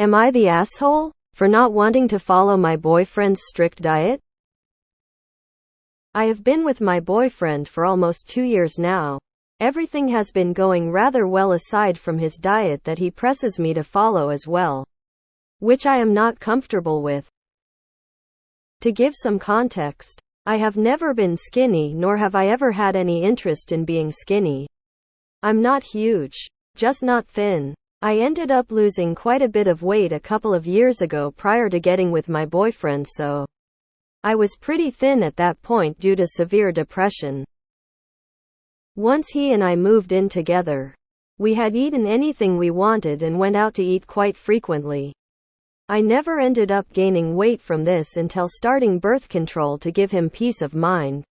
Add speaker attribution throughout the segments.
Speaker 1: Am I the asshole for not wanting to follow my boyfriend's strict diet? I have been with my boyfriend for almost 2 years now. Everything has been going rather well aside from his diet that he presses me to follow as well, which I am not comfortable with. To give some context, I have never been skinny, nor have I ever had any interest in being skinny. I'm not huge, just not thin. I ended up losing quite a bit of weight a couple of years ago prior to getting with my boyfriend, so I was pretty thin at that point due to severe depression. Once he and I moved in together, we had eaten anything we wanted and went out to eat quite frequently. I never ended up gaining weight from this until starting birth control to give him peace of mind.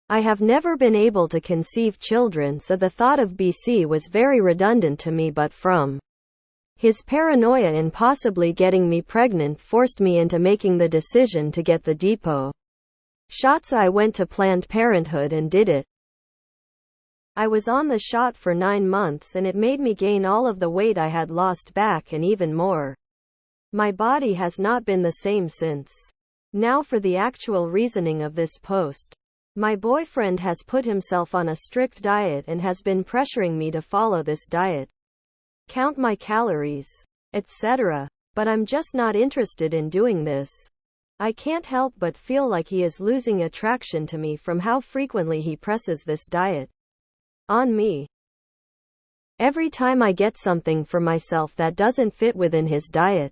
Speaker 1: I have never been able to conceive children, so the thought of BC was very redundant to me, but from his paranoia in possibly getting me pregnant forced me into making the decision to get the depot shots. I went to Planned Parenthood and did it. I was on the shot for 9 months and it made me gain all of the weight I had lost back and even more. My body has not been the same since. Now for the actual reasoning of this post. My boyfriend has put himself on a strict diet and has been pressuring me to follow this diet, count my calories, etc. But I'm just not interested in doing this. I can't help but feel like he is losing attraction to me from how frequently he presses this diet on me. Every time I get something for myself that doesn't fit within his diet,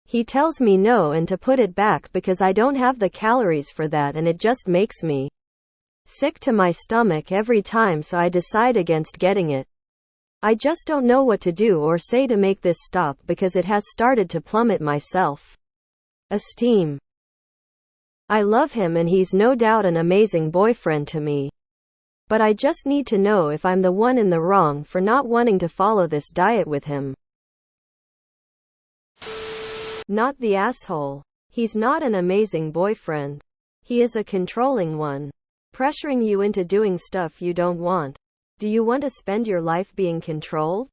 Speaker 1: he tells me no and to put it back because I don't have the calories for that, and it just makes me sick to my stomach every time, so I decide against getting it. I just don't know what to do or say to make this stop because it has started to plummet my self-esteem. I love him and he's no doubt an amazing boyfriend to me. But I just need to know if I'm the one in the wrong for not wanting to follow this diet with him. Not the asshole. He's not an amazing boyfriend. He is a controlling one, pressuring you into doing stuff you don't want. Do you want to spend your life being controlled?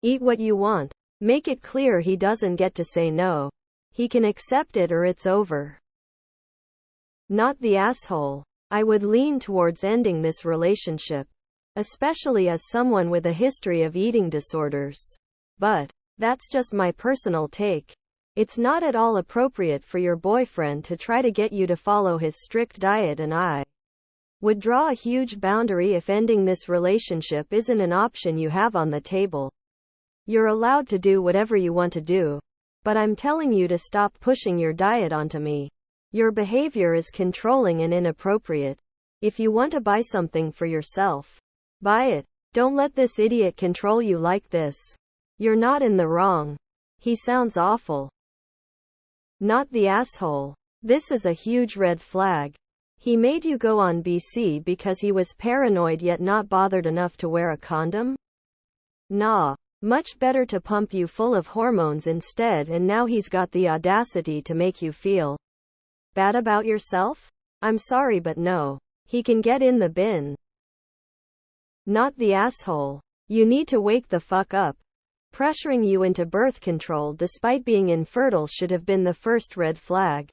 Speaker 1: Eat what you want. Make it clear he doesn't get to say no. He can accept it or it's over. Not the asshole. I would lean towards ending this relationship, especially as someone with a history of eating disorders. But that's just my personal take. It's not at all appropriate for your boyfriend to try to get you to follow his strict diet, and I would draw a huge boundary if ending this relationship isn't an option you have on the table. You're allowed to do whatever you want to do, but I'm telling you to stop pushing your diet onto me. Your behavior is controlling and inappropriate. If you want to buy something for yourself, buy it. Don't let this idiot control you like this. You're not in the wrong. He sounds awful. Not the asshole. This is a huge red flag. He made you go on BC because he was paranoid yet not bothered enough to wear a condom? Nah. Much better to pump you full of hormones instead, and now he's got the audacity to make you feel bad about yourself? I'm sorry, but no. He can get in the bin. Not the asshole. You need to wake the fuck up. Pressuring you into birth control despite being infertile should have been the first red flag.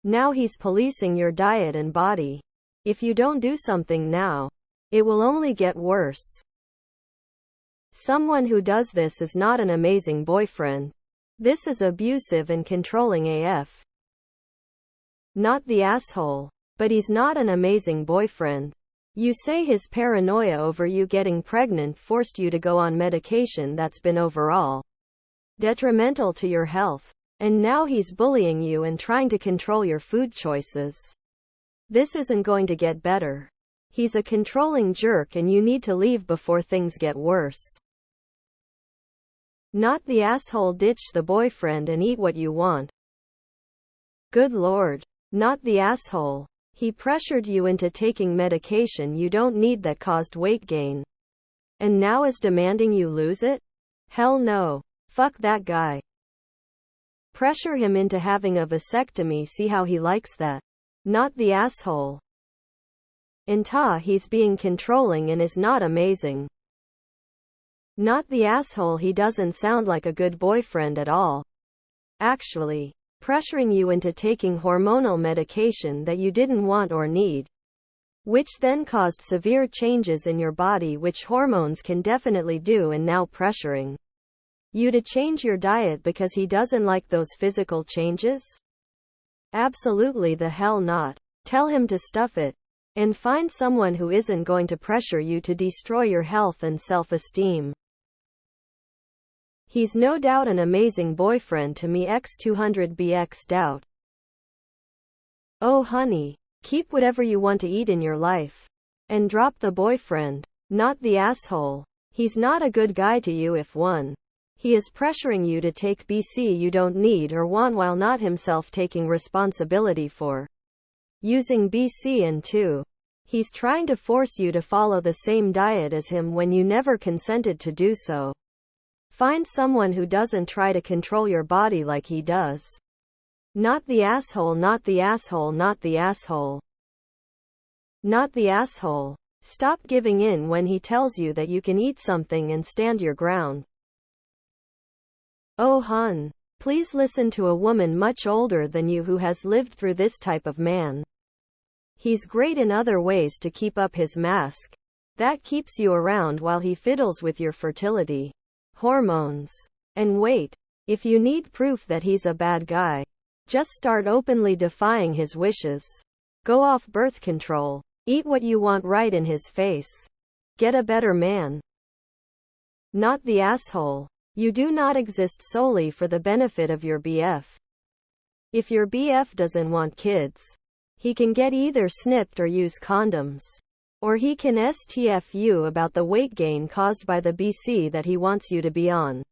Speaker 1: Now he's policing your diet and body. If you don't do something now, it will only get worse. Someone who does this is not an amazing boyfriend. This is abusive and controlling AF. Not the asshole. But he's not an amazing boyfriend. You say his paranoia over you getting pregnant forced you to go on medication that's been overall detrimental to your health. And now he's bullying you and trying to control your food choices. This isn't going to get better. He's a controlling jerk and you need to leave before things get worse. Not the asshole. Ditch the boyfriend and eat what you want. Good lord. Not the asshole. He pressured you into taking medication you don't need that caused weight gain. And now is demanding you lose it? Hell no. Fuck that guy. Pressure him into having a vasectomy. See how he likes that. Not the asshole. He's being controlling and is not amazing. Not the asshole. He doesn't sound like a good boyfriend at all. Actually, pressuring you into taking hormonal medication that you didn't want or need, which then caused severe changes in your body, which hormones can definitely do, and now pressuring you to change your diet because he doesn't like those physical changes? Absolutely the hell not. Tell him to stuff it and find someone who isn't going to pressure you to destroy your health and self-esteem. He's no doubt an amazing boyfriend to me. X200BX doubt. Oh honey, keep whatever you want to eat in your life. And drop the boyfriend. Not the asshole. He's not a good guy to you. If one, he is pressuring you to take BC you don't need or want while not himself taking responsibility for using BC, and two, he's trying to force you to follow the same diet as him when you never consented to do so. Find someone who doesn't try to control your body like he does. Not the asshole. Not the asshole. Not the asshole. Not the asshole. Stop giving in when he tells you that you can eat something and stand your ground. Oh hun, please listen to a woman much older than you who has lived through this type of man. He's great in other ways to keep up his mask. That keeps you around while he fiddles with your fertility, hormones, and weight. If you need proof that he's a bad guy, just start openly defying his wishes. Go off birth control. Eat what you want right in his face. Get a better man. Not the asshole. You do not exist solely for the benefit of your BF. If your BF doesn't want kids, he can get either snipped or use condoms. Or he can STF you about the weight gain caused by the BC that he wants you to be on.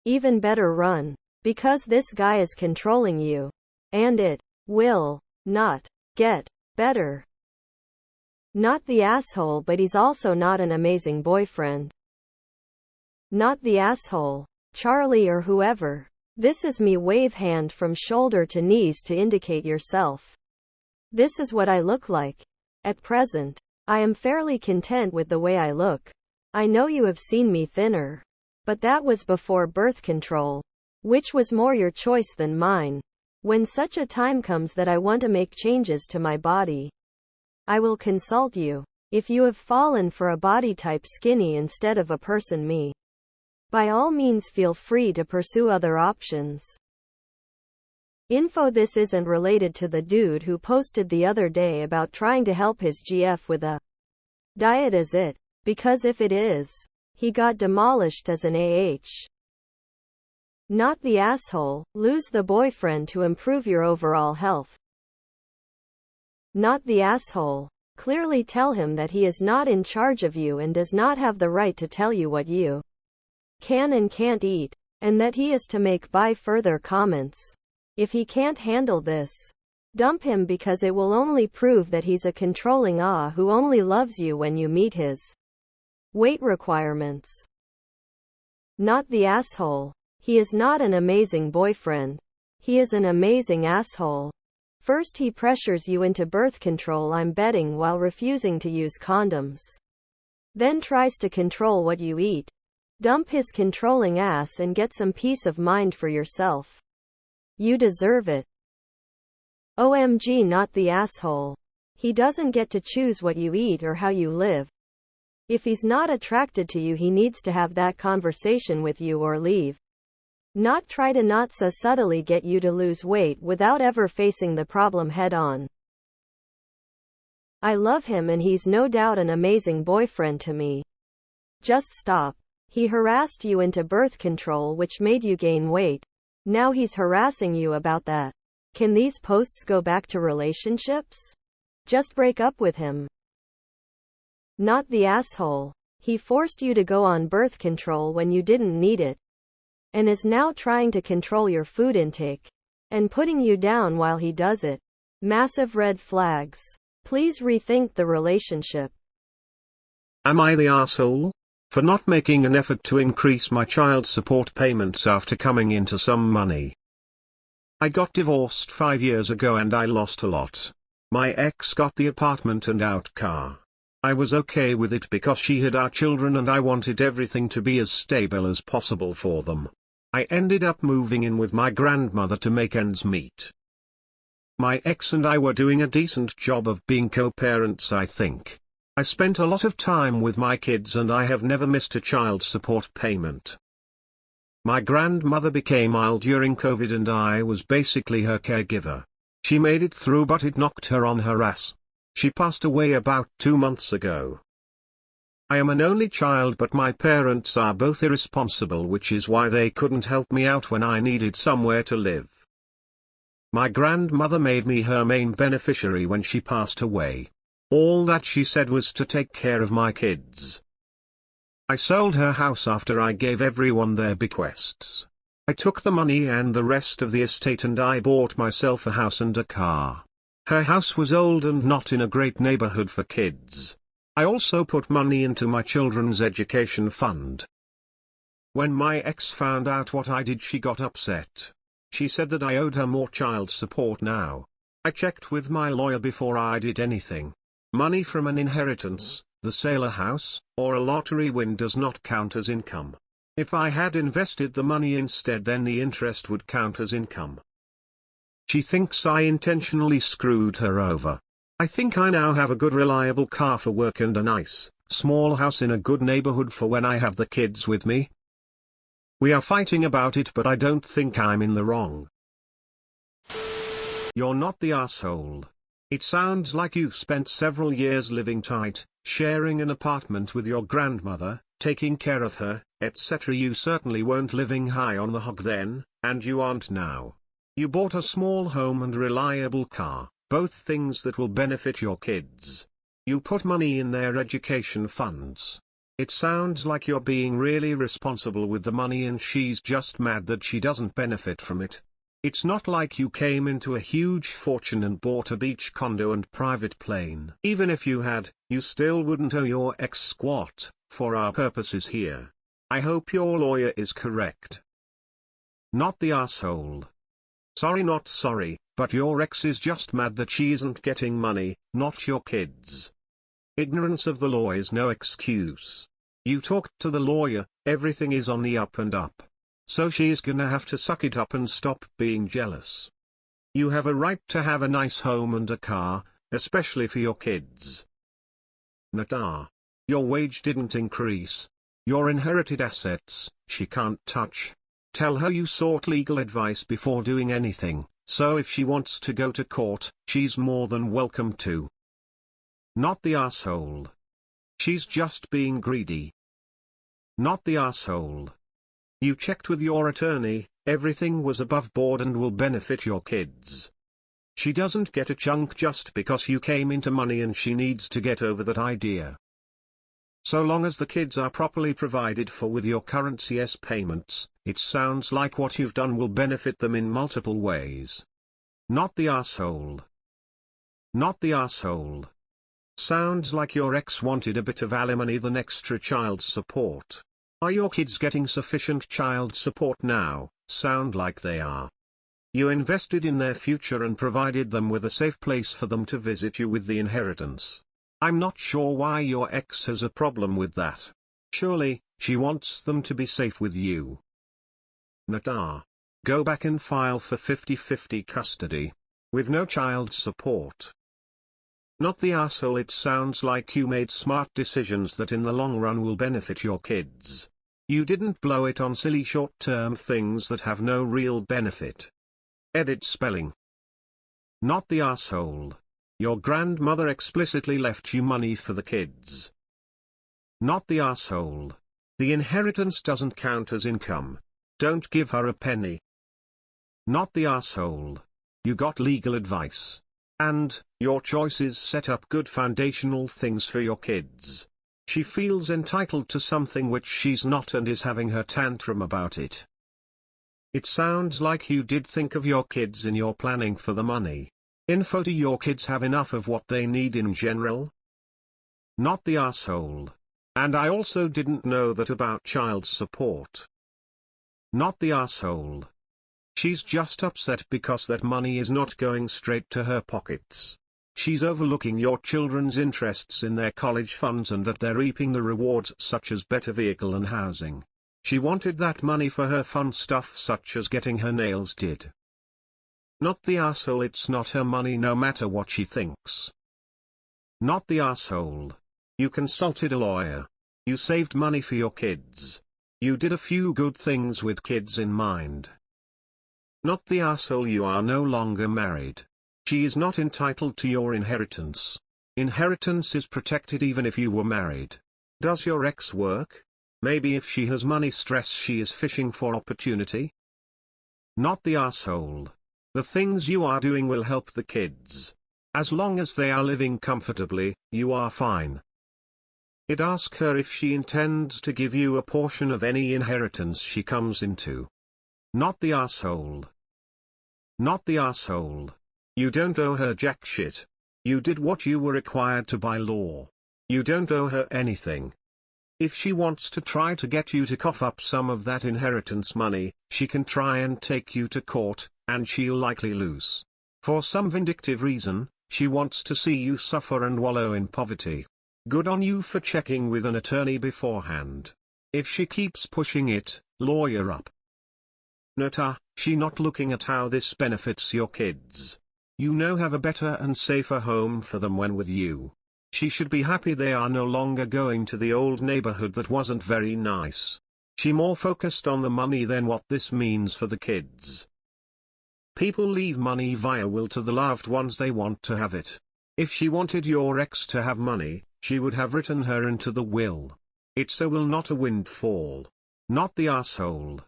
Speaker 1: Even better, run. Because this guy is controlling you. And it will not get better. Not the asshole, but he's also not an amazing boyfriend. Not the asshole. Charlie or whoever. This is me. Wave hand from shoulder to knees to indicate yourself. This is what I look like. At present, I am fairly content with the way I look. I know you have seen me thinner. But that was before birth control, which was more your choice than mine. When such a time comes that I want to make changes to my body, I will consult you. If you have fallen for a body type skinny instead of a person me, by all means feel free to pursue other options. Info: this isn't related to the dude who posted the other day about trying to help his GF with a diet, is it? Because if it is, he got demolished as an AH. Not the asshole. Lose the boyfriend to improve your overall health. Not the asshole. Clearly tell him that he is not in charge of you and does not have the right to tell you what you can and can't eat, and that he is to make by further comments. If he can't handle this, dump him, because it will only prove that he's a controlling who only loves you when you meet his weight requirements. Not the asshole. He is not an amazing boyfriend. He is an amazing asshole. First he pressures you into birth control, I'm betting, while refusing to use condoms. Then tries to control what you eat. Dump his controlling ass and get some peace of mind for yourself. You deserve it. OMG, not the asshole. He doesn't get to choose what you eat or how you live. If he's not attracted to you, he needs to have that conversation with you or leave. Not try to not so subtly get you to lose weight without ever facing the problem head on. I love him and he's no doubt an amazing boyfriend to me. Just stop. He harassed you into birth control, which made you gain weight. Now he's harassing you about that. Can these posts go back to relationships? Just break up with him. Not the asshole. He forced you to go on birth control when you didn't need it, and is now trying to control your food intake and putting you down while he does it. Massive red flags. Please rethink the relationship.
Speaker 2: Am I the asshole? For not making an effort to increase my child support payments after coming into some money. I got divorced 5 years ago and I lost a lot. My ex got the apartment and out car. I was okay with it because she had our children and I wanted everything to be as stable as possible for them. I ended up moving in with my grandmother to make ends meet. My ex and I were doing a decent job of being co-parents, I think. I spent a lot of time with my kids and I have never missed a child support payment. My grandmother became ill during COVID and I was basically her caregiver. She made it through but it knocked her on her ass. She passed away about 2 months ago. I am an only child but my parents are both irresponsible, which is why they couldn't help me out when I needed somewhere to live. My grandmother made me her main beneficiary when she passed away. All that she said was to take care of my kids. I sold her house after I gave everyone their bequests. I took the money and the rest of the estate and I bought myself a house and a car. Her house was old and not in a great neighborhood for kids. I also put money into my children's education fund. When my ex found out what I did, she got upset. She said that I owed her more child support now. I checked with my lawyer before I did anything. Money from an inheritance, the sale of a house, or a lottery win does not count as income. If I had invested the money instead, then the interest would count as income. She thinks I intentionally screwed her over. I think I now have a good reliable car for work and a nice, small house in a good neighborhood for when I have the kids with me. We are fighting about it but I don't think I'm in the wrong. You're not the asshole. It sounds like you've spent several years living tight, sharing an apartment with your grandmother, taking care of her, etc. You certainly weren't living high on the hog then, and you aren't now. You bought a small home and reliable car, both things that will benefit your kids. You put money in their education funds. It sounds like you're being really responsible with the money and she's just mad that she doesn't benefit from it. It's not like you came into a huge fortune and bought a beach condo and private plane. Even if you had, you still wouldn't owe your ex squat, for our purposes here. I hope your lawyer is correct. Not the asshole. Sorry, not sorry, but your ex is just mad that she isn't getting money, not your kids. Ignorance of the law is no excuse. You talked to the lawyer, everything is on the up and up. So she's gonna have to suck it up and stop being jealous. You have a right to have a nice home and a car, especially for your kids. Nata. Your wage didn't increase. Your inherited assets, she can't touch. Tell her you sought legal advice before doing anything, so if she wants to go to court, she's more than welcome to. Not the asshole. She's just being greedy. Not the asshole. You checked with your attorney, everything was above board and will benefit your kids. She doesn't get a chunk just because you came into money and she needs to get over that idea. So long as the kids are properly provided for with your current CS payments, it sounds like what you've done will benefit them in multiple ways. Not the asshole. Not the asshole. Sounds like your ex wanted a bit of alimony than extra child support. Are your kids getting sufficient child support now? Sound like they are. You invested in their future and provided them with a safe place for them to visit you with the inheritance. I'm not sure why your ex has a problem with that. Surely, she wants them to be safe with you. Nata. Go back and file for 50-50 custody. With no child support. Not the asshole. It sounds like you made smart decisions that in the long run will benefit your kids. You didn't blow it on silly short-term things that have no real benefit. Edit spelling. Not the asshole. Your grandmother explicitly left you money for the kids. Not the asshole. The inheritance doesn't count as income. Don't give her a penny. Not the asshole. You got legal advice. And, your choices set up good foundational things for your kids. She feels entitled to something which she's not and is having her tantrum about it. It sounds like you did think of your kids in your planning for the money. Info: do your kids have enough of what they need in general? Not the asshole. And I also didn't know that about child support. Not the asshole. She's just upset because that money is not going straight to her pockets. She's overlooking your children's interests in their college funds and that they're reaping the rewards such as better vehicle and housing. She wanted that money for her fun stuff such as getting her nails did. Not the asshole. It's not her money no matter what she thinks. Not the asshole. You consulted a lawyer. You saved money for your kids. You did a few good things with kids in mind. Not the asshole. You are no longer married. She is not entitled to your inheritance. Inheritance is protected even if you were married. Does your ex work? Maybe if she has money stress she is fishing for opportunity. Not the asshole. The things you are doing will help the kids. As long as they are living comfortably, you are fine. It ask her if she intends to give you a portion of any inheritance she comes into. Not the asshole. Not the asshole. You don't owe her jack shit. You did what you were required to by law. You don't owe her anything. If she wants to try to get you to cough up some of that inheritance money, she can try and take you to court, and she'll likely lose. For some vindictive reason, she wants to see you suffer and wallow in poverty. Good on you for checking with an attorney beforehand. If she keeps pushing it, lawyer up. Nota, she not looking at how this benefits your kids. You know have a better and safer home for them when with you. She should be happy they are no longer going to the old neighborhood that wasn't very nice. She more focused on the money than what this means for the kids. People leave money via will to the loved ones they want to have it. If she wanted your ex to have money, she would have written her into the will. It's a will, not a windfall. Not the asshole.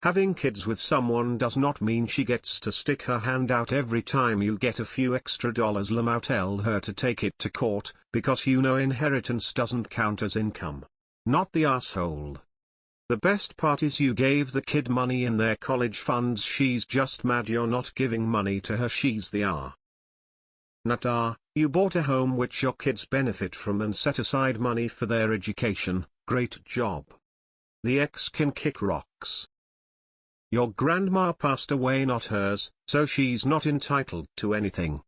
Speaker 2: Having kids with someone does not mean she gets to stick her hand out every time you get a few extra dollars. Lamo tell her to take it to court, because you know inheritance doesn't count as income. Not the asshole. The best part is you gave the kid money in their college funds. She's just mad you're not giving money to her. She's the Nata, you bought a home which your kids benefit from and set aside money for their education. Great job. The ex can kick rocks. Your grandma passed away, not hers, so she's not entitled to anything.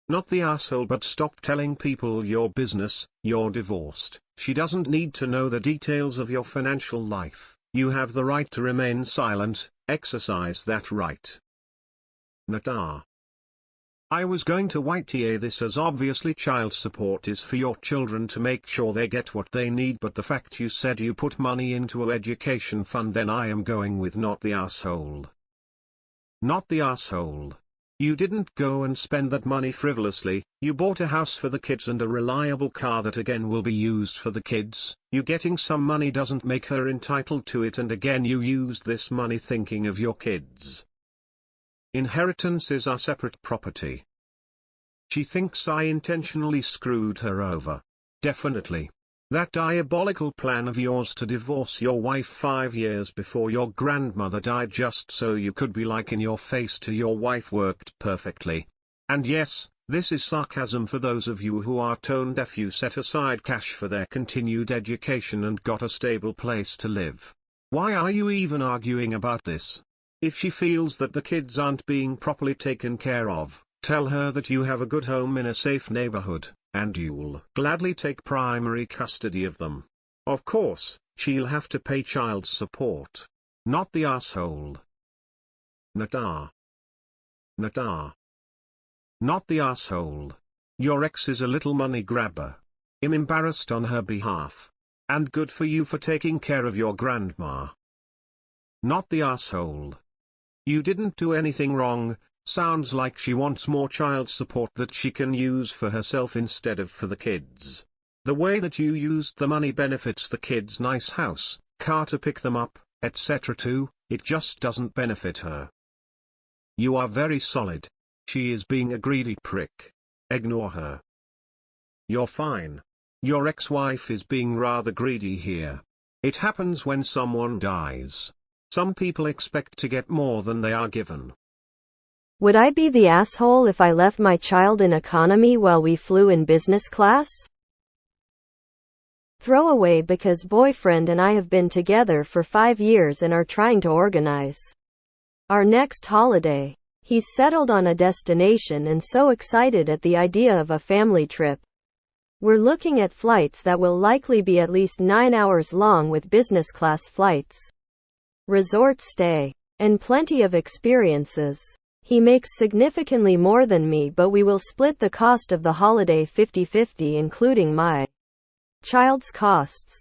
Speaker 2: Not the asshole. But stop telling people your business. You're divorced. She doesn't need to know the details of your financial life. You have the right to remain silent. Exercise that right. Nata. I was going to YTA this as obviously child support is for your children to make sure they get what they need, but the fact you said you put money into an education fund, then I am going with not the asshole. Not the asshole. You didn't go and spend that money frivolously. You bought a house for the kids and a reliable car that again will be used for the kids. You getting some money doesn't make her entitled to it, and again you used this money thinking of your kids. Inheritances are separate property. She thinks I intentionally screwed her over. Definitely. That diabolical plan of yours to divorce your wife 5 years before your grandmother died just so you could be like in your face to your wife worked perfectly. And yes, this is sarcasm for those of you who are tone deaf. You set aside cash for their continued education and got a stable place to live. Why are you even arguing about this? If she feels that the kids aren't being properly taken care of, tell her that you have a good home in a safe neighborhood, and you'll gladly take primary custody of them. Of course, she'll have to pay child support. Not the asshole. Nata. Nata. Not the asshole. Your ex is a little money grabber. I'm embarrassed on her behalf. And good for you for taking care of your grandma. Not the asshole. You didn't do anything wrong. Sounds like she wants more child support that she can use for herself instead of for the kids. The way that you used the money benefits the kids' nice house, car to pick them up, etc. too. It just doesn't benefit her. You are very solid. She is being a greedy prick. Ignore her. You're fine. Your ex-wife is being rather greedy here. It happens when someone dies. Some people expect to get more than they are given.
Speaker 1: Would I be the asshole if I left my child in economy while we flew in business class? Throwaway because boyfriend and I have been together for 5 years and are trying to organize our next holiday. He's settled on a destination and so excited at the idea of a family trip. We're looking at flights that will likely be at least 9 hours long with business class flights, resort stay, and plenty of experiences. He makes significantly more than me, but we will split the cost of the holiday 50-50, including my child's costs.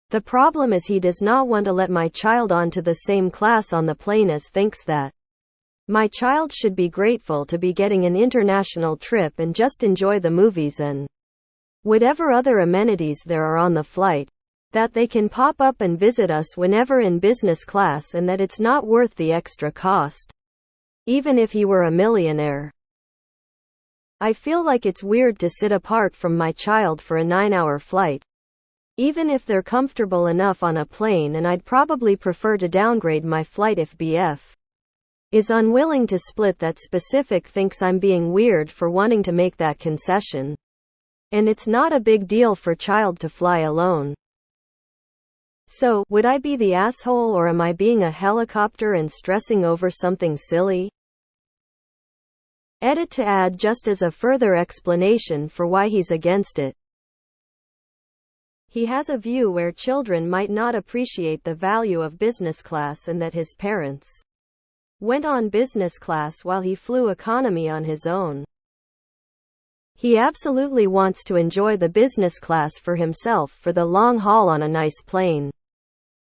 Speaker 1: The problem is he does not want to let my child onto the same class on the plane, as thinks that my child should be grateful to be getting an international trip and just enjoy the movies and whatever other amenities there are on the flight, that they can pop up and visit us whenever in business class, and that it's not worth the extra cost, even if he were a millionaire. I feel like it's weird to sit apart from my child for a 9-hour flight, even if they're comfortable enough on a plane, and I'd probably prefer to downgrade my flight if BF is unwilling to split that. Specific thinks I'm being weird for wanting to make that concession. And it's not a big deal for child to fly alone. So, would I be the asshole, or am I being a helicopter and stressing over something silly? Edit to add just as a further explanation for why he's against it. He has a view where children might not appreciate the value of business class, and that his parents went on business class while he flew economy on his own. He absolutely wants to enjoy the business class for himself for the long haul on a nice plane.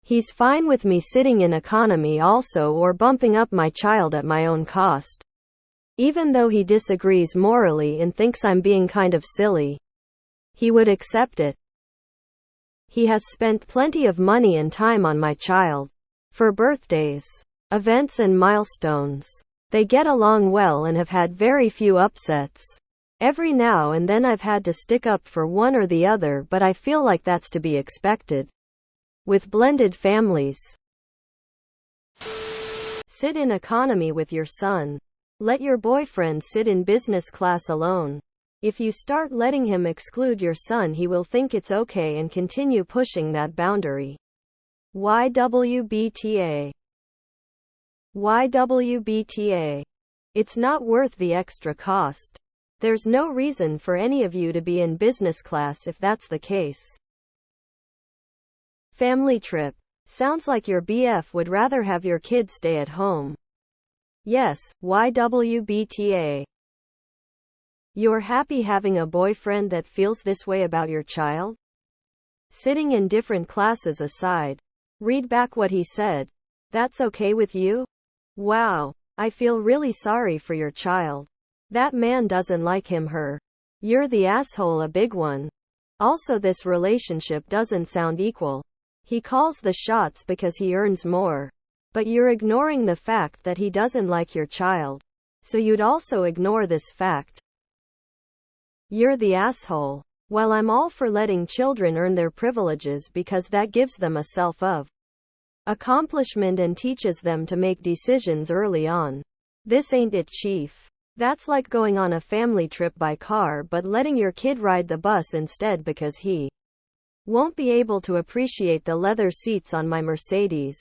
Speaker 1: He's fine with me sitting in economy also, or bumping up my child at my own cost. Even though he disagrees morally and thinks I'm being kind of silly, he would accept it. He has spent plenty of money and time on my child. For birthdays, events and milestones. They get along well and have had very few upsets. Every now and then I've had to stick up for one or the other, but I feel like that's to be expected with blended families. Sit in economy with your son. Let your boyfriend sit in business class alone. If you start letting him exclude your son, he will think it's okay and continue pushing that boundary. YWBTA. YWBTA. It's not worth the extra cost. There's no reason for any of you to be in business class if that's the case. Family trip. Sounds like your BF would rather have your kid stay at home. Yes, YWBTA. You're happy having a boyfriend that feels this way about your child? Sitting in different classes aside, read back what he said. That's okay with you? Wow. I feel really sorry for your child. That man doesn't like him/her. You're the asshole, a big one. Also, this relationship doesn't sound equal. He calls the shots because he earns more. But you're ignoring the fact that he doesn't like your child. So you'd also ignore this fact. You're the asshole. While I'm all for letting children earn their privileges because that gives them a self of accomplishment and teaches them to make decisions early on, this ain't it, chief. That's like going on a family trip by car but letting your kid ride the bus instead because he won't be able to appreciate the leather seats on my Mercedes.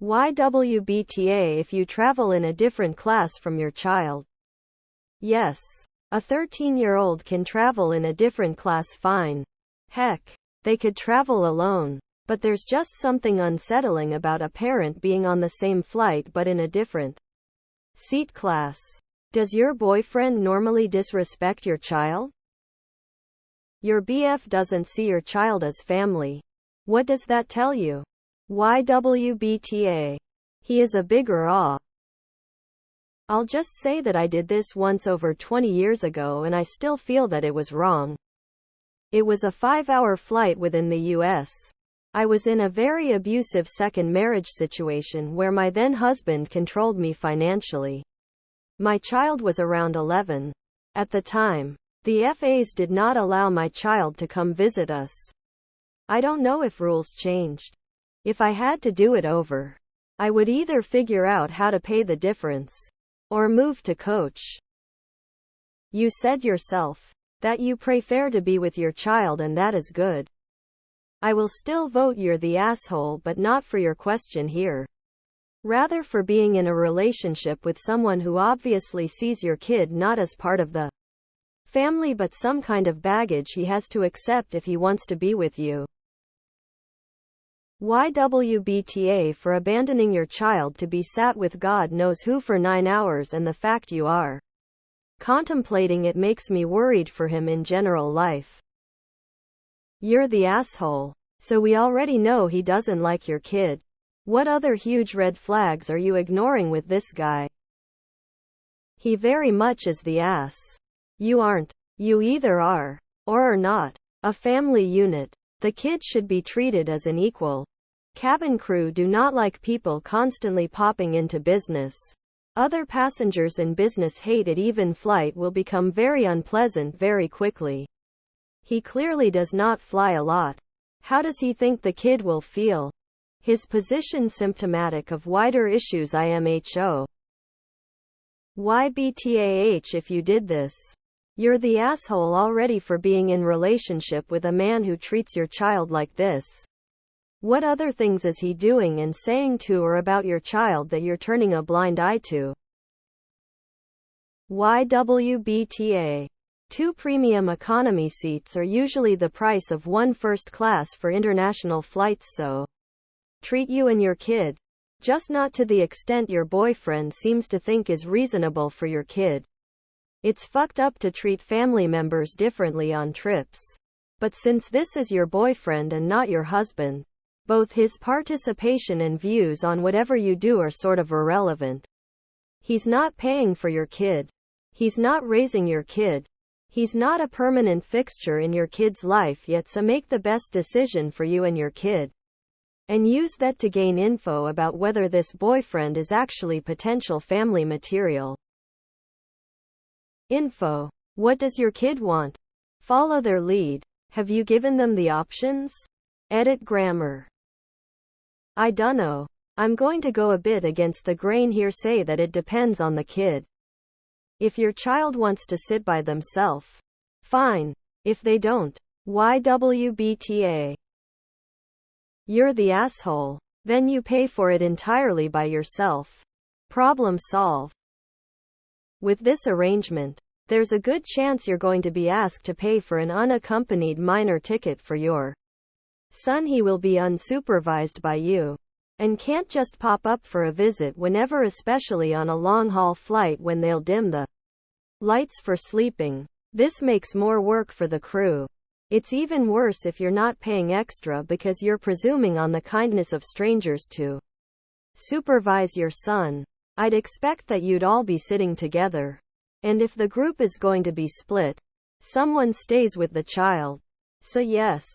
Speaker 1: YWBTA if you travel in a different class from your child. Yes. A 13-year-old can travel in a different class fine. Heck, they could travel alone. But there's just something unsettling about a parent being on the same flight but in a different seat class. Does your boyfriend normally disrespect your child? Your BF doesn't see your child as family. What does that tell you? YWBTA. He is a bigger awe. I'll just say that I did this once over 20 years ago and I still feel that it was wrong. It was a 5-hour flight within the US. I was in a very abusive second marriage situation where my then husband controlled me financially. My child was around 11 at the time. The FAs did not allow my child to come visit us. I don't know if rules changed. If I had to do it over, I would either figure out how to pay the difference or move to coach. You said yourself that you prefer to be with your child, and that is good. I will still vote you're the asshole, but not for your question here. Rather for being in a relationship with someone who obviously sees your kid not as part of the family but some kind of baggage he has to accept if he wants to be with you. YWBTA for abandoning your child to be sat with God knows who for 9 hours, and the fact you are contemplating it makes me worried for him in general life. You're the asshole. So we already know he doesn't like your kid. What other huge red flags are you ignoring with this guy? He very much is the ass. You aren't. You either are, or are not, a family unit. The kid should be treated as an equal. Cabin crew do not like people constantly popping into business. Other passengers in business hate it. Even flight will become very unpleasant very quickly. He clearly does not fly a lot. How does he think the kid will feel? His position symptomatic of wider issues. IMHO. YBTAH if you did this. You're the asshole already for being in relationship with a man who treats your child like this. What other things is he doing and saying to or about your child that you're turning a blind eye to? YWBTA. 2 premium economy seats are usually the price of 1 first class for international flights, so treat you and your kid. Just not to the extent your boyfriend seems to think is reasonable for your kid. It's fucked up to treat family members differently on trips. But since this is your boyfriend and not your husband, both his participation and views on whatever you do are sort of irrelevant. He's not paying for your kid. He's not raising your kid. He's not a permanent fixture in your kid's life yet, so make the best decision for you and your kid. And use that to gain info about whether this boyfriend is actually potential family material. Info. What does your kid want? Follow their lead. Have you given them the options? Edit grammar. I dunno. I'm going to go a bit against the grain here, say that it depends on the kid. If your child wants to sit by themselves, fine. If they don't, YWBTA. You're the asshole. Then you pay for it entirely by yourself. Problem solve. With this arrangement, there's a good chance you're going to be asked to pay for an unaccompanied minor ticket for your son. He will be unsupervised by you and can't just pop up for a visit whenever, especially on a long-haul flight when they'll dim the lights for sleeping. This makes more work for the crew. It's even worse if you're not paying extra because you're presuming on the kindness of strangers to supervise your son. I'd expect that you'd all be sitting together. And if the group is going to be split, someone stays with the child. So yes,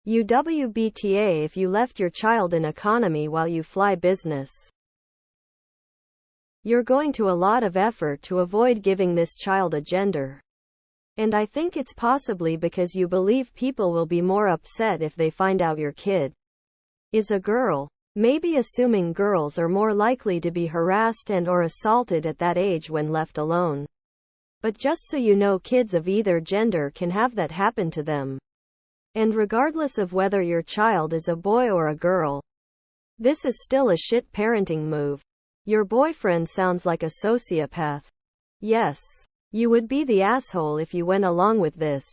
Speaker 1: UWBTA if you left your child in economy while you fly business. You're going to a lot of effort to avoid giving this child a gender. And I think it's possibly because you believe people will be more upset if they find out your kid is a girl. Maybe assuming girls are more likely to be harassed and or assaulted at that age when left alone. But just so you know, kids of either gender can have that happen to them. And regardless of whether your child is a boy or a girl, this is still a shit parenting move. Your boyfriend sounds like a sociopath. Yes, you would be the asshole if you went along with this.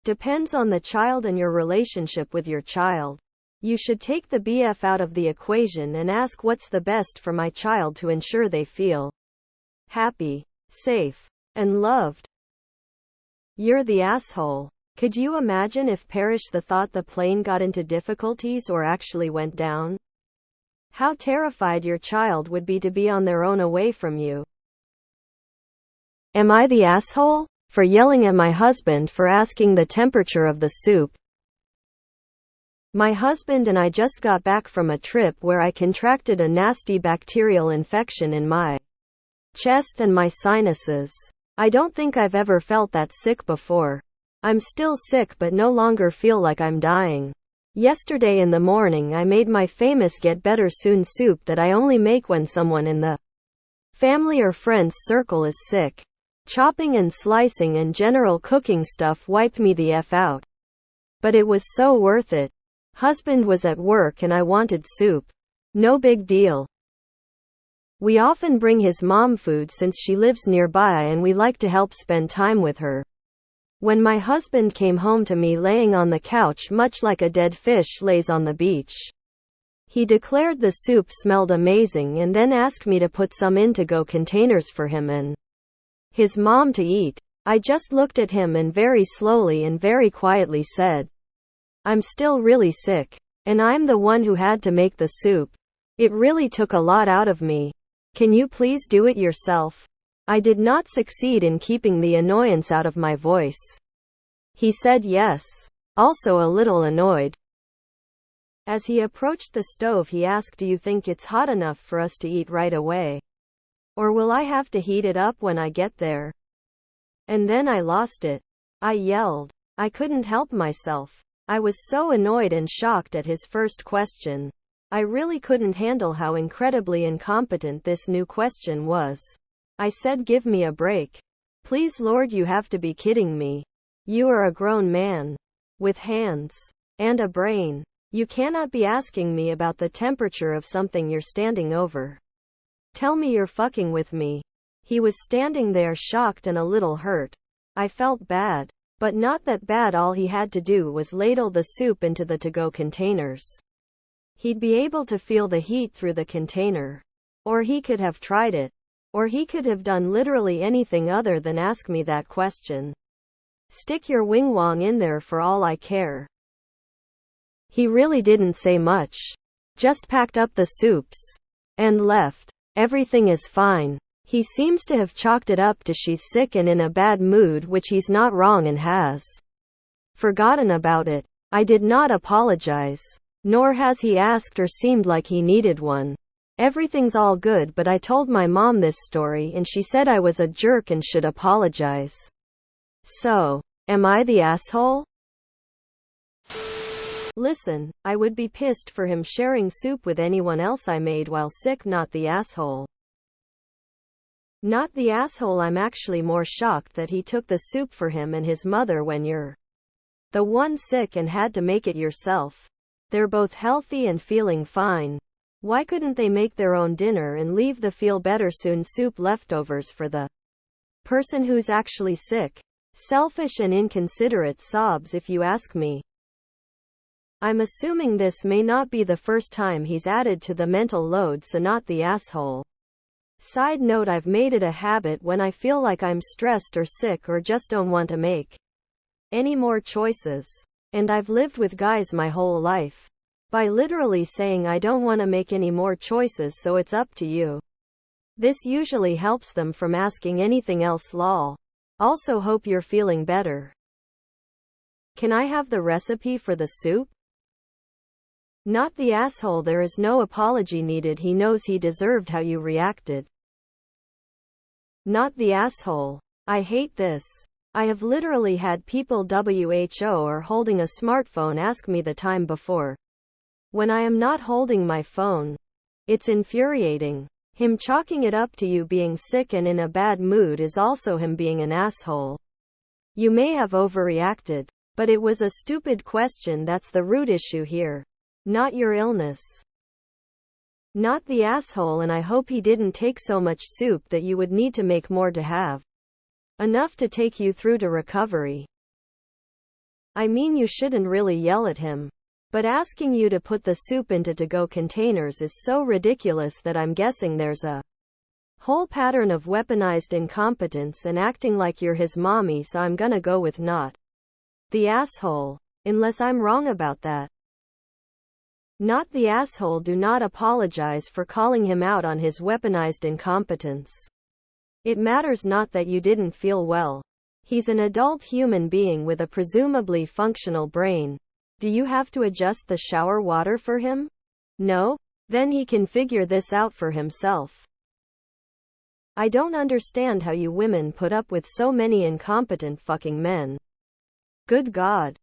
Speaker 1: Depends on the child and your relationship with your child. You should take the BF out of the equation and ask what's the best for my child to ensure they feel happy, safe, and loved. You're the asshole. Could you imagine if perish the thought the plane got into difficulties or actually went down? How terrified your child would be to be on their own away from you. Am I the asshole for yelling at my husband for asking the temperature of the soup? My husband and I just got back from a trip where I contracted a nasty bacterial infection in my chest and my sinuses. I don't think I've ever felt that sick before. I'm still sick but no longer feel like I'm dying. Yesterday in the morning I made my famous get better soon soup that I only make when someone in the family or friends circle is sick. Chopping and slicing and general cooking stuff wiped me the F out. But it was so worth it. Husband was at work and I wanted soup. No big deal. We often bring his mom food since she lives nearby and we like to help spend time with her. When my husband came home to me laying on the couch much like a dead fish lays on the beach, he declared the soup smelled amazing and then asked me to put some in to-go containers for him and his mom to eat. I just looked at him and very slowly and very quietly said, "I'm still really sick. And I'm the one who had to make the soup. It really took a lot out of me. Can you please do it yourself?" I did not succeed in keeping the annoyance out of my voice. He said yes, also a little annoyed. As he approached the stove he asked, "Do you think it's hot enough for us to eat right away? Or will I have to heat it up when I get there?" And then I lost it. I yelled. I couldn't help myself. I was so annoyed and shocked at his first question. I really couldn't handle how incredibly incompetent this new question was. I said, "Give me a break. Please Lord, you have to be kidding me. You are a grown man. With hands. And a brain. You cannot be asking me about the temperature of something you're standing over. Tell me you're fucking with me." He was standing there shocked and a little hurt. I felt bad. But not that bad. All he had to do was ladle the soup into the to-go containers. He'd be able to feel the heat through the container. Or he could have tried it. Or he could have done literally anything other than ask me that question. Stick your wing wong in there for all I care. He really didn't say much. Just packed up the soups. And left. Everything is fine. He seems to have chalked it up to she's sick and in a bad mood, which he's not wrong and has forgotten about it. I did not apologize. Nor has he asked or seemed like he needed one. Everything's all good, but I told my mom this story and she said I was a jerk and should apologize. So, am I the asshole? Listen, I would be pissed for him sharing soup with anyone else I made while sick, not the asshole. Not the asshole. I'm actually more shocked that he took the soup for him and his mother when you're the one sick and had to make it yourself. They're both healthy and feeling fine. Why couldn't they make their own dinner and leave the feel better soon soup leftovers for the person who's actually sick? Selfish and inconsiderate sobs, if you ask me. I'm assuming this may not be the first time he's added to the mental load, so not the asshole. Side note, I've made it a habit when I feel like I'm stressed or sick or just don't want to make any more choices. And I've lived with guys my whole life. By literally saying I don't want to make any more choices, so it's up to you. This usually helps them from asking anything else. Lol. Also hope you're feeling better. Can I have the recipe for the soup? Not the asshole. There is no apology needed. He knows he deserved how you reacted. Not the asshole. I hate this. I have literally had people WHO or holding a smartphone ask me the time before when I am not holding my phone. It's infuriating. Him chalking it up to you being sick and in a bad mood is also him being an asshole. You may have overreacted, but it was a stupid question. That's the root issue here. Not your illness. Not the asshole. And I hope he didn't take so much soup that you would need to make more to have enough to take you through to recovery. I mean, you shouldn't really yell at him. But asking you to put the soup into to-go containers is so ridiculous that I'm guessing there's a whole pattern of weaponized incompetence and acting like you're his mommy, so I'm gonna go with not the asshole. Unless I'm wrong about that. Not the asshole. Do not apologize for calling him out on his weaponized incompetence. It matters not that you didn't feel well. He's an adult human being with a presumably functional brain. Do you have to adjust the shower water for him? No? Then he can figure this out for himself. I don't understand how you women put up with so many incompetent fucking men. Good God.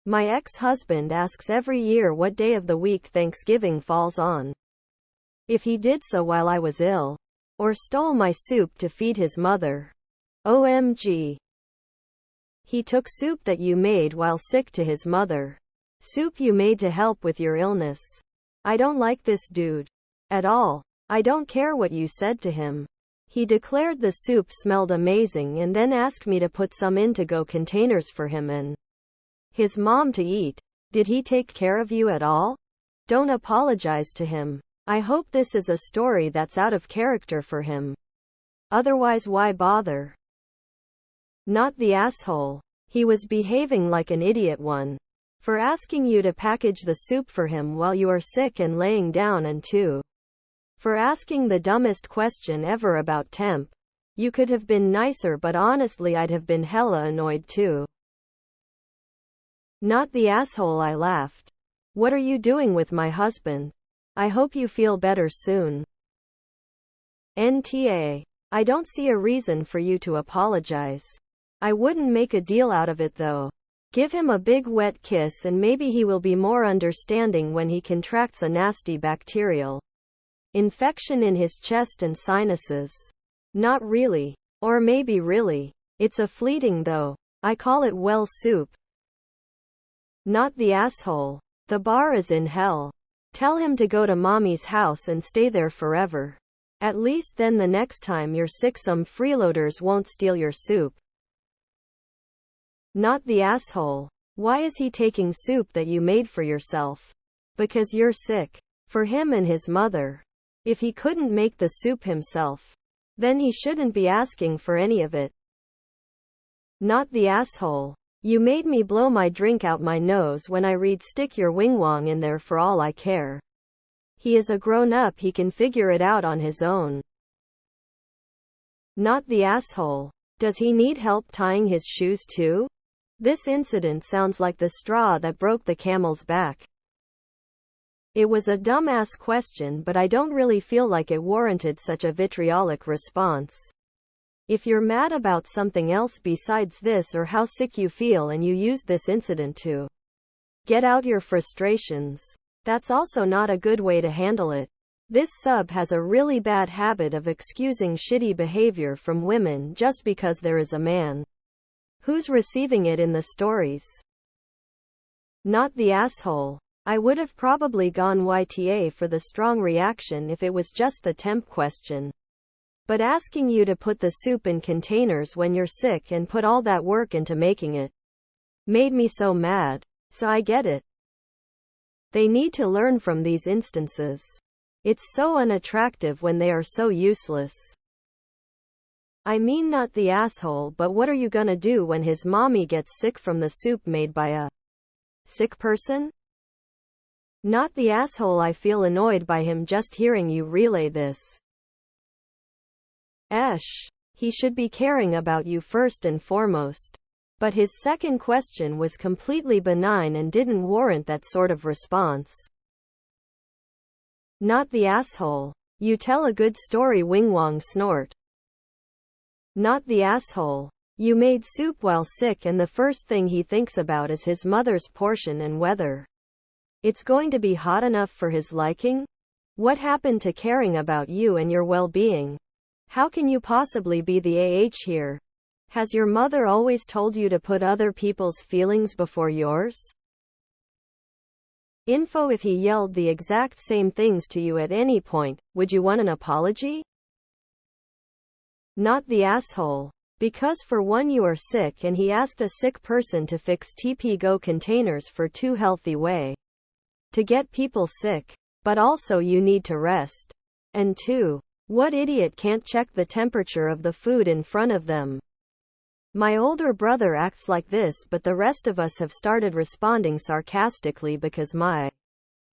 Speaker 1: My ex-husband asks every year what day of the week Thanksgiving falls on. If he did so while I was ill, or stole my soup to feed his mother. OMG. He took soup that you made while sick to his mother. Soup you made to help with your illness. I don't like this dude. At all. I don't care what you said to him. He declared the soup smelled amazing and then asked me to put some in to-go containers for him and his mom to eat. Did he take care of you at all? Don't apologize to him. I hope this is a story that's out of character for him. Otherwise, why bother? Not the asshole. He was behaving like an idiot one. For asking you to package the soup for him while you are sick and laying down, and 2. For asking the dumbest question ever about temp. You could have been nicer, but honestly I'd have been hella annoyed too. Not the asshole. I laughed. What are you doing with my husband? I hope you feel better soon. NTA. I don't see a reason for you to apologize. I wouldn't make a deal out of it though. Give him a big wet kiss and maybe he will be more understanding when he contracts a nasty bacterial infection in his chest and sinuses. Not really. Or maybe really. It's a fleeting though. I call it well soup. Not the asshole. The bar is in hell. Tell him to go to mommy's house and stay there forever. At least then the next time you're sick some freeloaders won't steal your soup. Not the asshole. Why is he taking soup that you made for yourself? Because you're sick. For him and his mother. If he couldn't make the soup himself, then he shouldn't be asking for any of it. Not the asshole. You made me blow my drink out my nose when I read stick your wing-wong in there for all I care. He is a grown-up, he can figure it out on his own. Not the asshole. Does he need help tying his shoes too? This incident sounds like the straw that broke the camel's back. It was a dumbass question, but I don't really feel like it warranted such a vitriolic response. If you're mad about something else besides this or how sick you feel and you use this incident to get out your frustrations, that's also not a good way to handle it. This sub has a really bad habit of excusing shitty behavior from women just because there is a man who's receiving it in the stories. Not the asshole. I would have probably gone YTA for the strong reaction if it was just the temp question. But asking you to put the soup in containers when you're sick and put all that work into making it made me so mad. So I get it. They need to learn from these instances. It's so unattractive when they are so useless. I mean, not the asshole, but what are you gonna do when his mommy gets sick from the soup made by a sick person? Not the asshole. I feel annoyed by him just hearing you relay this. He should be caring about you first and foremost. But his second question was completely benign and didn't warrant that sort of response. Not the asshole. You tell a good story, wing-wong snort. Not the asshole. You made soup while sick and the first thing he thinks about is his mother's portion and whether it's going to be hot enough for his liking? What happened to caring about you and your well-being? How can you possibly be the here? Has your mother always told you to put other people's feelings before yours? Info: if he yelled the exact same things to you at any point, would you want an apology? Not the asshole. Because for one, you are sick and he asked a sick person to fix TP-Go containers for too healthy way to get people sick. But also you need to rest. And 2. What idiot can't check the temperature of the food in front of them? My older brother acts like this, but the rest of us have started responding sarcastically because my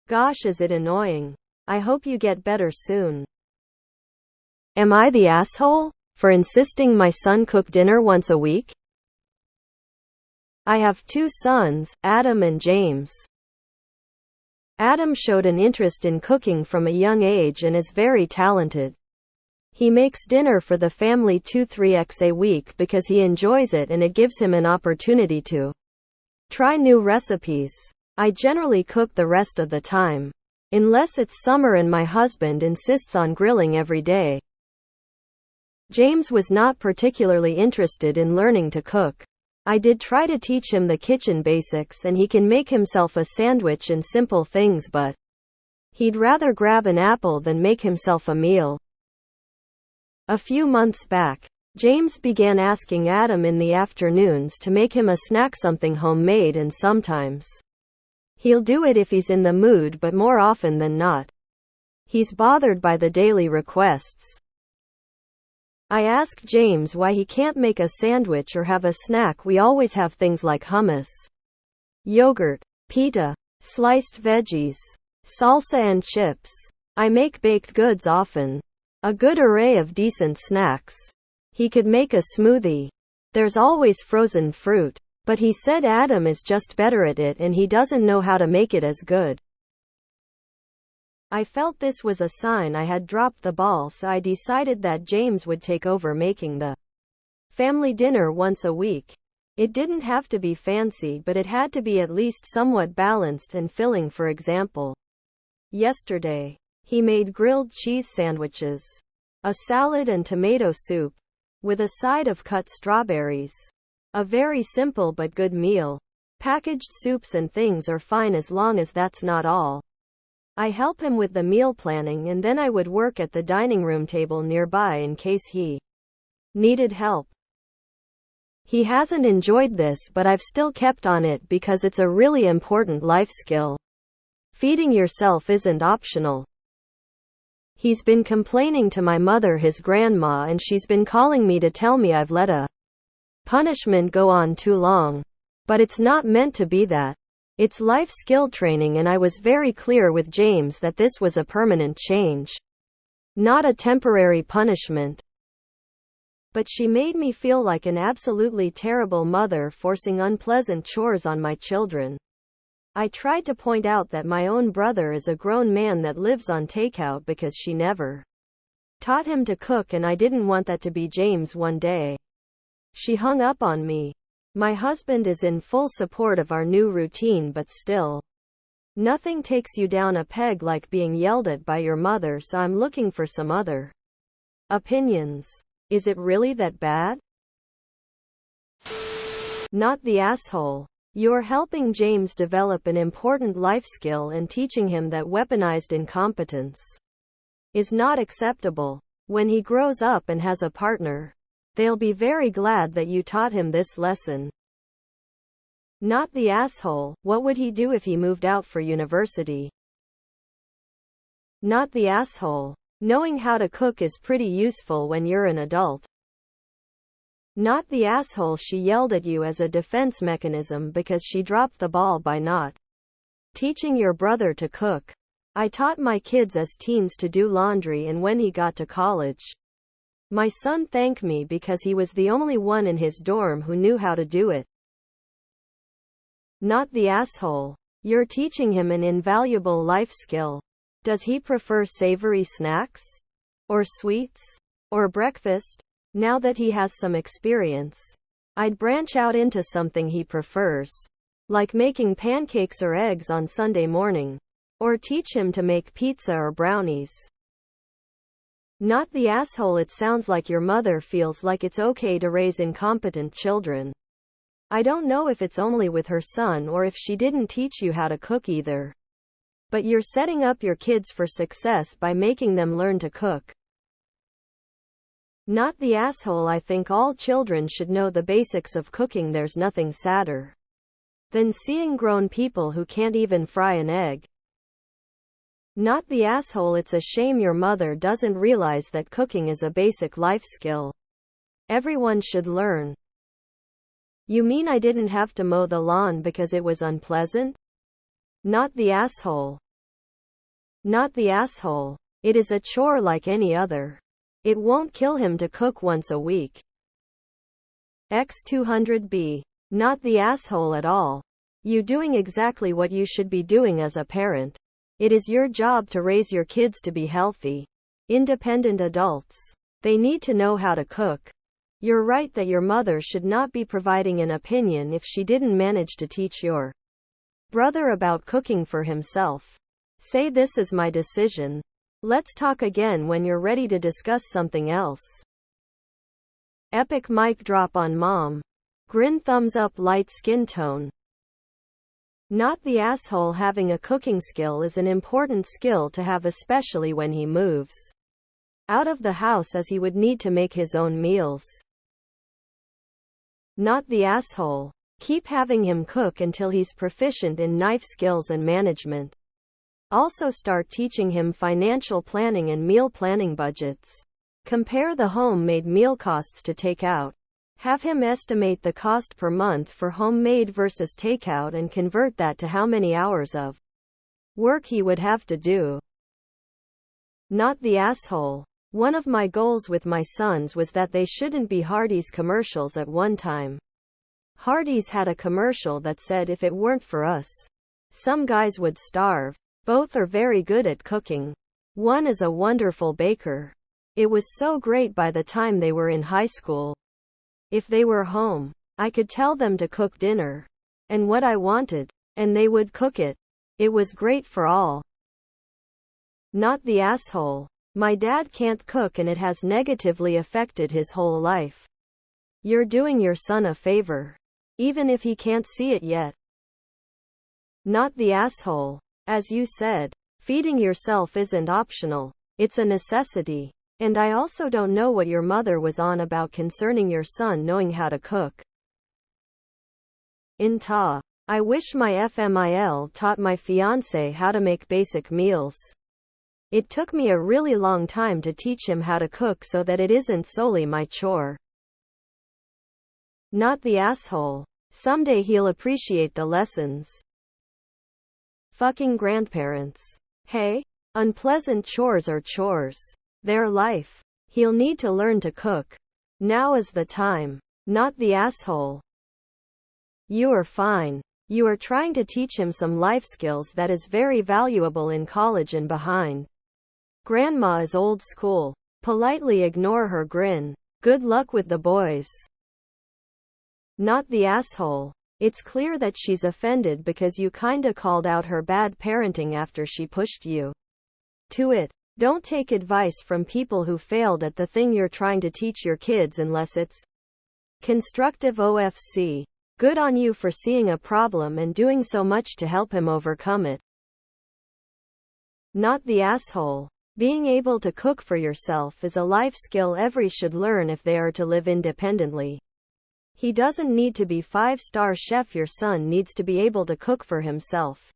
Speaker 1: gosh, is it annoying. I hope you get better soon. Am I the asshole for insisting my son cook dinner once a week? I have 2 sons, Adam and James. Adam showed an interest in cooking from a young age and is very talented. He makes dinner for the family 2-3x a week because he enjoys it and it gives him an opportunity to try new recipes. I generally cook the rest of the time. Unless it's summer and my husband insists on grilling every day. James was not particularly interested in learning to cook. I did try to teach him the kitchen basics and he can make himself a sandwich and simple things, but He'd rather grab an apple than make himself a meal. A few months back, James began asking Adam in the afternoons to make him a snack, something homemade, and sometimes he'll do it if he's in the mood, but more often than not, he's bothered by the daily requests. I asked James why he can't make a sandwich or have a snack. We always have things like hummus, yogurt, pita, sliced veggies, salsa and chips. I make baked goods often. A good array of decent snacks. He could make a smoothie. There's always frozen fruit. But he said Adam is just better at it and he doesn't know how to make it as good. I felt this was a sign I had dropped the ball, so I decided that James would take over making the family dinner once a week. It didn't have to be fancy, but it had to be at least somewhat balanced and filling. For example, yesterday, he made grilled cheese sandwiches, a salad and tomato soup, with a side of cut strawberries. A very simple but good meal. Packaged soups and things are fine as long as that's not all. I help him with the meal planning, and then I would work at the dining room table nearby in case he needed help. He hasn't enjoyed this, but I've still kept on it because it's a really important life skill. Feeding yourself isn't optional. He's been complaining to my mother, his grandma, and she's been calling me to tell me I've let a punishment go on too long. But it's not meant to be that. It's life skill training, and I was very clear with James that this was a permanent change, not a temporary punishment. But she made me feel like an absolutely terrible mother, forcing unpleasant chores on my children. I tried to point out that my own brother is a grown man that lives on takeout because she never taught him to cook, and I didn't want that to be James one day. She hung up on me. My husband is in full support of our new routine, but still, nothing takes you down a peg like being yelled at by your mother, so I'm looking for some other opinions. Is it really that bad? Not the asshole. You're helping James develop an important life skill and teaching him that weaponized incompetence is not acceptable. When he grows up and has a partner, they'll be very glad that you taught him this lesson. Not the asshole. What would he do if he moved out for university? Not the asshole. Knowing how to cook is pretty useful when you're an adult. Not the asshole. She yelled at you as a defense mechanism because she dropped the ball by not teaching your brother to cook. I taught my kids as teens to do laundry, and when he got to college, my son thanked me because he was the only one in his dorm who knew how to do it. Not the asshole. You're teaching him an invaluable life skill. Does he prefer savory snacks? Or sweets? Or breakfast? Now that he has some experience, I'd branch out into something he prefers, like making pancakes or eggs on Sunday morning. Or teach him to make pizza or brownies. Not the asshole. It sounds like your mother feels like it's okay to raise incompetent children. I don't know if it's only with her son or if she didn't teach you how to cook either. But you're setting up your kids for success by making them learn to cook. Not the asshole. I think all children should know the basics of cooking. There's nothing sadder than seeing grown people who can't even fry an egg. Not the asshole. It's a shame your mother doesn't realize that cooking is a basic life skill everyone should learn. You mean I didn't have to mow the lawn because it was unpleasant? Not the asshole. Not the asshole. It is a chore like any other. It won't kill him to cook once a week. X200B. Not the asshole at all. You doing exactly what you should be doing as a parent. It is your job to raise your kids to be healthy, independent adults. They need to know how to cook. You're right that your mother should not be providing an opinion if she didn't manage to teach your brother about cooking for himself. Say, this is my decision. Let's talk again when you're ready to discuss something else. Epic mic drop on mom. Grin, thumbs up, light skin tone. Not the asshole. Having a cooking skill is an important skill to have, especially when he moves out of the house, as he would need to make his own meals. Not the asshole. Keep having him cook until he's proficient in knife skills and management. Also start teaching him financial planning and meal planning budgets. Compare the homemade meal costs to takeout. Have him estimate the cost per month for homemade versus takeout and convert that to how many hours of work he would have to do. Not the asshole. One of my goals with my sons was that they shouldn't be Hardee's commercials at one time. Hardee's had a commercial that said, "If it weren't for us, some guys would starve." Both are very good at cooking. One is a wonderful baker. It was so great by the time they were in high school. If they were home, I could tell them to cook dinner and what I wanted, and they would cook it. It was great for all. Not the asshole. My dad can't cook and it has negatively affected his whole life. You're doing your son a favor, even if he can't see it yet. Not the asshole. As you said, feeding yourself isn't optional, it's a necessity. And I also don't know what your mother was on about concerning your son knowing how to cook. I wish my FMIL taught my fiancé how to make basic meals. It took me a really long time to teach him how to cook so that it isn't solely my chore. Not the asshole. Someday he'll appreciate the lessons. Fucking grandparents. Hey? Unpleasant chores are chores. They're life. He'll need to learn to cook. Now is the time. Not the asshole. You are fine. You are trying to teach him some life skills that is very valuable in college and behind. Grandma is old school. Politely ignore her grin. Good luck with the boys. Not the asshole. It's clear that she's offended because you kinda called out her bad parenting after she pushed you to it. Don't take advice from people who failed at the thing you're trying to teach your kids unless it's constructive. OFC. Good on you for seeing a problem and doing so much to help him overcome it. Not the asshole. Being able to cook for yourself is a life skill everyone should learn if they are to live independently. He doesn't need to be 5-star chef. Your son needs to be able to cook for himself.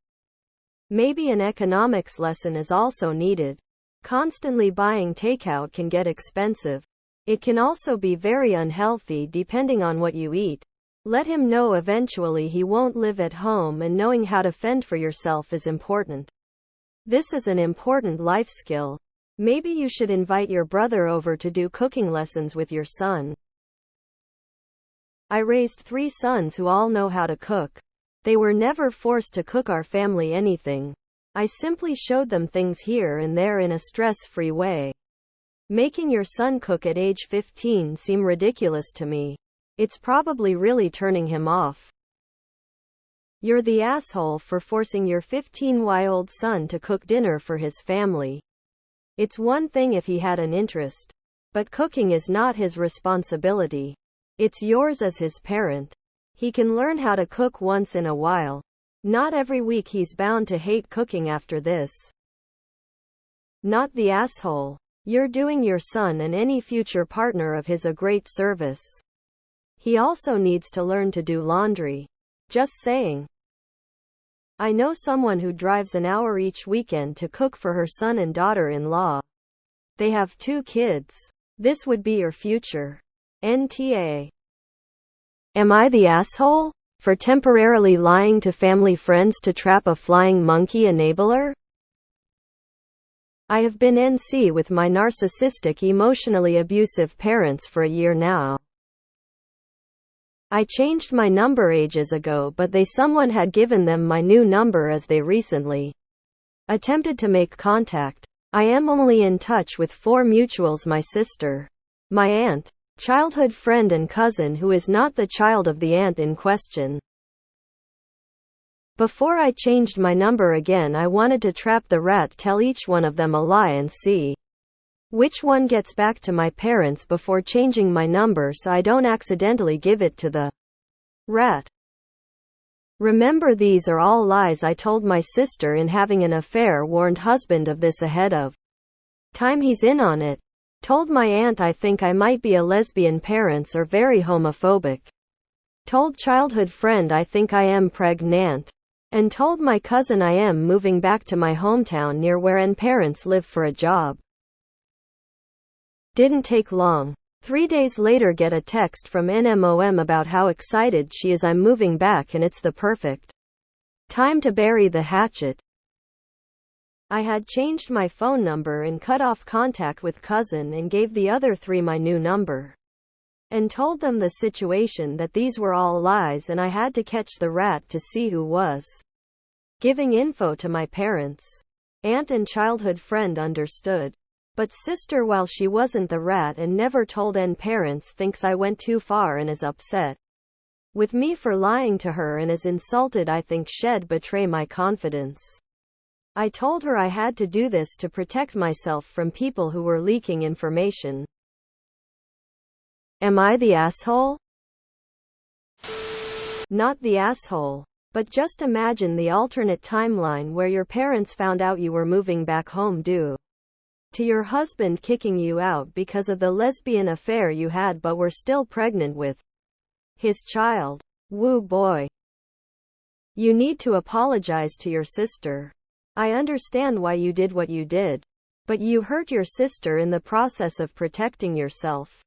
Speaker 1: Maybe an economics lesson is also needed. Constantly buying takeout can get expensive. It can also be very unhealthy depending on what you eat. Let him know eventually he won't live at home, and knowing how to fend for yourself is important. This is an important life skill. Maybe you should invite your brother over to do cooking lessons with your son. I raised 3 sons who all know how to cook. They were never forced to cook our family anything. I simply showed them things here and there in a stress-free way. Making your son cook at age 15 seemed ridiculous to me. It's probably really turning him off. You're the asshole for forcing your 15-year-old son to cook dinner for his family. It's one thing if he had an interest, but cooking is not his responsibility. It's yours as his parent. He can learn how to cook once in a while. Not every week. He's bound to hate cooking after this. Not the asshole. You're doing your son and any future partner of his a great service. He also needs to learn to do laundry. Just saying. I know someone who drives an hour each weekend to cook for her son and daughter-in-law. They have 2 kids. This would be your future. NTA. Am I the asshole for temporarily lying to family friends to trap a flying monkey enabler? I have been NC with my narcissistic, emotionally abusive parents for a year now. I changed my number ages ago, but someone had given them my new number as they recently attempted to make contact. I am only in touch with 4 mutuals: my sister, my aunt, childhood friend, and cousin who is not the child of the aunt in question. Before I changed my number again, I wanted to trap the rat, tell each one of them a lie and see which one gets back to my parents before changing my number so I don't accidentally give it to the rat. Remember, these are all lies. I told my sister in having an affair, warned husband of this ahead of time he's in on it. Told my aunt I think I might be a lesbian, parents are very homophobic. Told childhood friend I think I am pregnant. And told my cousin I am moving back to my hometown near where n parents live for a job. Didn't take long. 3 days later get a text from NMOM about how excited she is I'm moving back and it's the perfect time to bury the hatchet. I had changed my phone number and cut off contact with cousin and gave the other 3 my new number. And told them the situation, that these were all lies and I had to catch the rat to see who was giving info to my parents. Aunt and childhood friend understood. But sister, while she wasn't the rat and never told n parents, thinks I went too far and is upset with me for lying to her and is insulted. I think she'd betray my confidence. I told her I had to do this to protect myself from people who were leaking information. Am I the asshole? Not the asshole. But just imagine the alternate timeline where your parents found out you were moving back home due to your husband kicking you out because of the lesbian affair you had but were still pregnant with his child. Woo boy. You need to apologize to your sister. I understand why you did what you did. But you hurt your sister in the process of protecting yourself.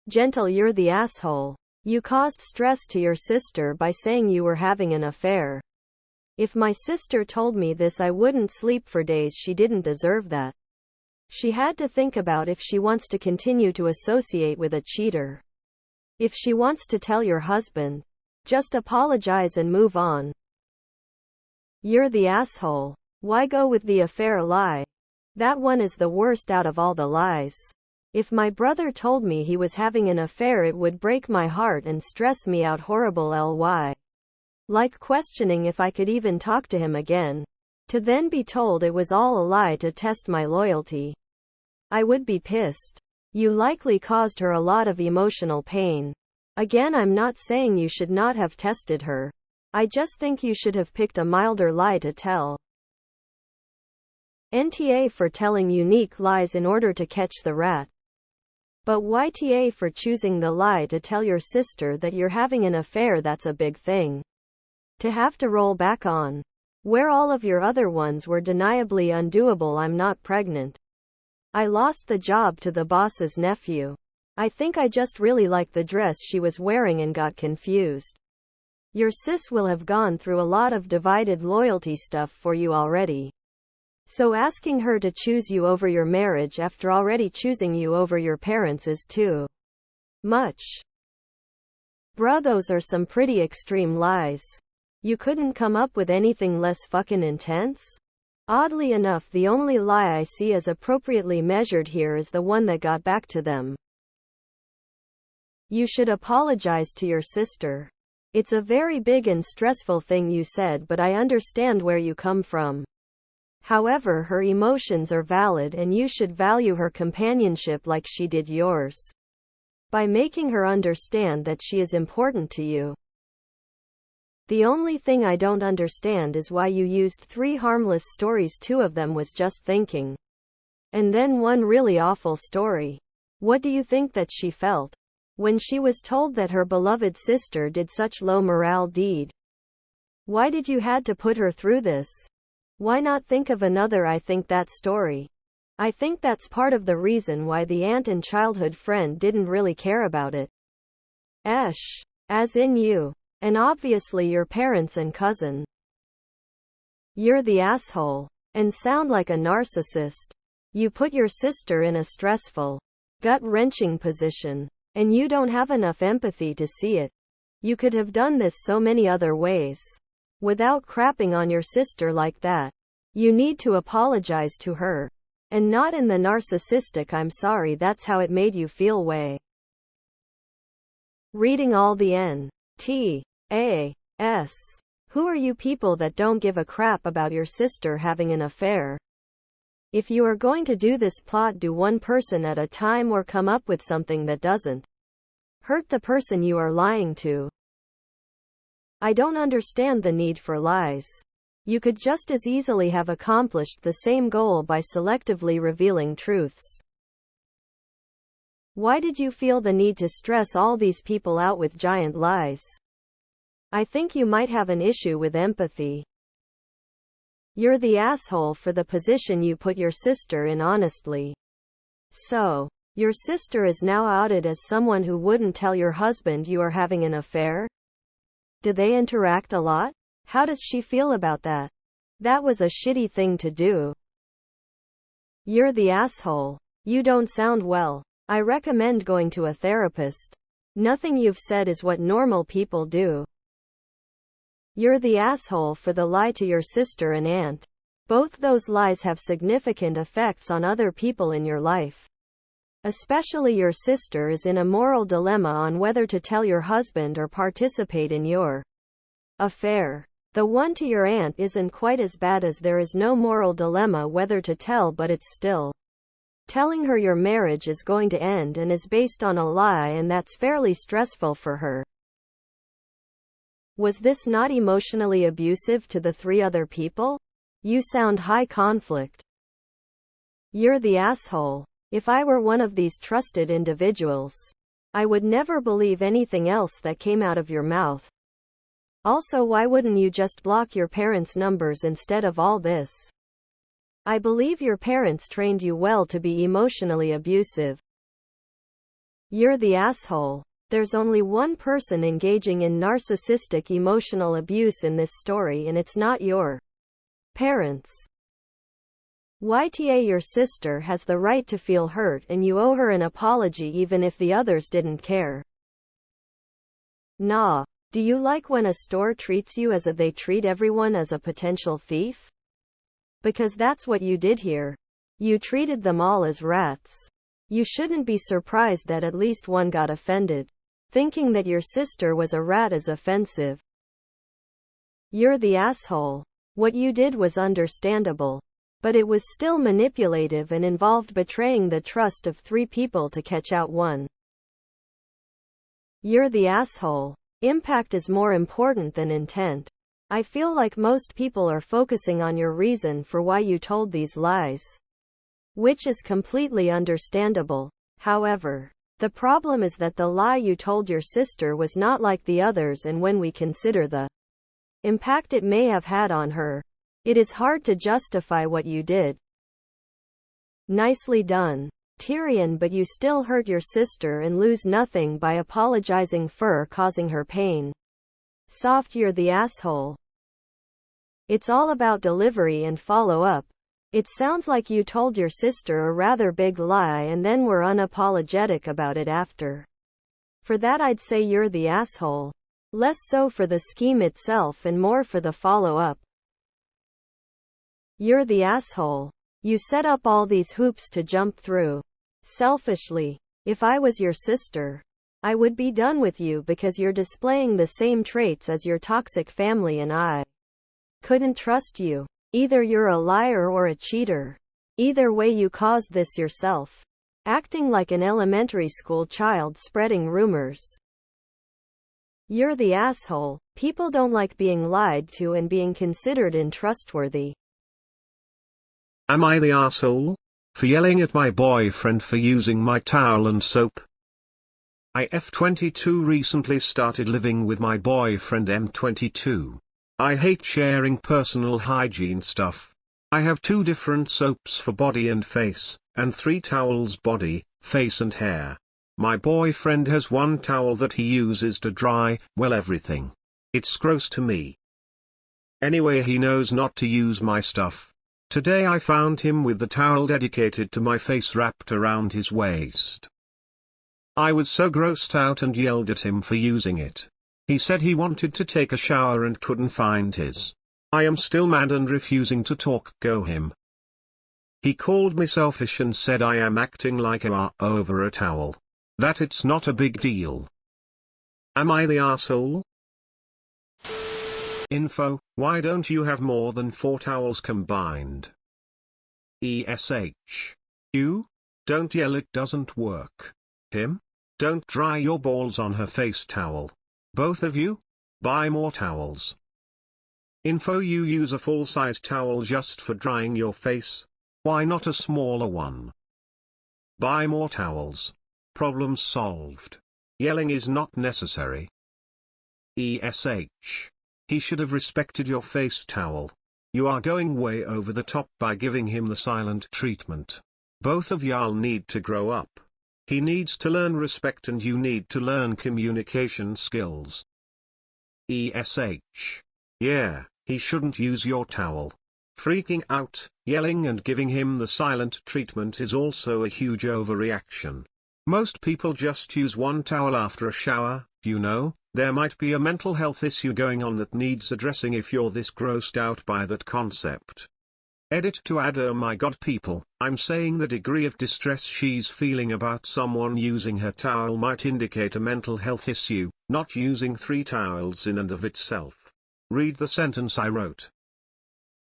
Speaker 1: Gentle, you're the asshole. You caused stress to your sister by saying you were having an affair. If my sister told me this, I wouldn't sleep for days. She didn't deserve that. She had to think about if she wants to continue to associate with a cheater. If she wants to tell your husband, just apologize and move on. You're the asshole. Why go with the affair lie? That one is the worst out of all the lies. If my brother told me he was having an affair, it would break my heart and stress me out horrible ly. Like questioning if I could even talk to him again. To then be told it was all a lie to test my loyalty. I would be pissed. You likely caused her a lot of emotional pain. Again, I'm not saying you should not have tested her. I just think you should have picked a milder lie to tell. NTA for telling unique lies in order to catch the rat. But YTA for choosing the lie to tell your sister that you're having an affair. That's a big thing to have to roll back on. Where all of your other ones were deniably undoable. I'm not pregnant. I lost the job to the boss's nephew. I think I just really liked the dress she was wearing and got confused. Your sis will have gone through a lot of divided loyalty stuff for you already. So asking her to choose you over your marriage after already choosing you over your parents is too much. Bruh, those are some pretty extreme lies. You couldn't come up with anything less fucking intense? Oddly enough, the only lie I see as appropriately measured here is the one that got back to them. You should apologize to your sister. It's a very big and stressful thing you said, but I understand where you come from. However, her emotions are valid and you should value her companionship like she did yours. By making her understand that she is important to you. The only thing I don't understand is why you used 3 harmless stories. 2 of them was just thinking. And then one really awful story. What do you think that she felt when she was told that her beloved sister did such low morale deed? Why did you had to put her through this? Why not think of another? I think that story. I think that's part of the reason why the aunt and childhood friend didn't really care about it. Esh. As in you. And obviously your parents and cousin. You're the asshole. And sound like a narcissist. You put your sister in a stressful, gut-wrenching position. And you don't have enough empathy to see it. You could have done this so many other ways. Without crapping on your sister like that. You need to apologize to her. And not in the narcissistic "I'm sorry that's how it made you feel" way. Reading all the N.T.A.S. Who are you people that don't give a crap about your sister having an affair? If you are going to do this plot, do one person at a time or come up with something that doesn't hurt the person you are lying to. I don't understand the need for lies. You could just as easily have accomplished the same goal by selectively revealing truths. Why did you feel the need to stress all these people out with giant lies? I think you might have an issue with empathy. You're the asshole for the position you put your sister in, honestly. So, your sister is now outed as someone who wouldn't tell your husband you are having an affair? Do they interact a lot? How does she feel about that? That was a shitty thing to do. You're the asshole. You don't sound well. I recommend going to a therapist. Nothing you've said is what normal people do. You're the asshole for the lie to your sister and aunt. Both those lies have significant effects on other people in your life. Especially your sister is in a moral dilemma on whether to tell your husband or participate in your affair. The one to your aunt isn't quite as bad, as there is no moral dilemma whether to tell, but it's still telling her your marriage is going to end and is based on a lie, and that's fairly stressful for her. Was this not emotionally abusive to the 3 other people? You sound high conflict. You're the asshole. If I were one of these trusted individuals, I would never believe anything else that came out of your mouth. Also, why wouldn't you just block your parents' numbers instead of all this? I believe your parents trained you well to be emotionally abusive. You're the asshole. There's only one person engaging in narcissistic emotional abuse in this story, and it's not your parents. YTA, your sister has the right to feel hurt, and you owe her an apology even if the others didn't care. Nah. Do you like when a store treats you as if they treat everyone as a potential thief? Because that's what you did here. You treated them all as rats. You shouldn't be surprised that at least one got offended. Thinking that your sister was a rat is offensive. You're the asshole. What you did was understandable. But it was still manipulative and involved betraying the trust of 3 people to catch out one. You're the asshole. Impact is more important than intent. I feel like most people are focusing on your reason for why you told these lies, which is completely understandable. However, the problem is that the lie you told your sister was not like the others, and when we consider the impact it may have had on her, it is hard to justify what you did. Nicely done, Tyrion, but you still hurt your sister and lose nothing by apologizing for causing her pain. Soft, you're the asshole. It's all about delivery and follow-up. It sounds like you told your sister a rather big lie and then were unapologetic about it after. For that I'd say you're the asshole. Less so for the scheme itself and more for the follow-up. You're the asshole. You set up all these hoops to jump through. Selfishly, if I was your sister, I would be done with you because you're displaying the same traits as your toxic family, and I couldn't trust you. Either you're a liar or a cheater. Either way, you caused this yourself. Acting like an elementary school child spreading rumors. You're the asshole. People don't like being lied to and being considered untrustworthy.
Speaker 2: Am I the asshole? For yelling at my boyfriend for using my towel and soap? I F22 recently started living with my boyfriend M22. I hate sharing personal hygiene stuff. I have 2 different soaps for body and face, and 3 towels body, face and hair. My boyfriend has 1 towel that he uses to dry, well, everything. It's gross to me. Anyway, he knows not to use my stuff. Today I found him with the towel dedicated to my face wrapped around his waist. I was so grossed out and yelled at him for using it. He said he wanted to take a shower and couldn't find his. I am still mad and refusing to talk. Go him. He called me selfish and said I am acting like a over a towel. That it's not a big deal. Am I the asshole? Info: why don't you have more than 4 towels combined? ESH. You? Don't yell, it doesn't work. Him? Don't dry your balls on her face towel. Both of you? Buy more towels. Info: you use a full-size towel just for drying your face. Why not a smaller one? Buy more towels. Problem solved. Yelling is not necessary. ESH. He should have respected your face towel. You are going way over the top by giving him the silent treatment. Both of y'all need to grow up. He needs to learn respect and you need to learn communication skills. ESH. Yeah, he shouldn't use your towel. Freaking out, yelling and giving him the silent treatment is also a huge overreaction. Most people just use one towel after a shower, you know. There might be a mental health issue going on that needs addressing if you're this grossed out by that concept. Edit to add: oh my god people, I'm saying the degree of distress she's feeling about someone using her towel might indicate a mental health issue, not using 3 towels in and of itself. Read the sentence I wrote.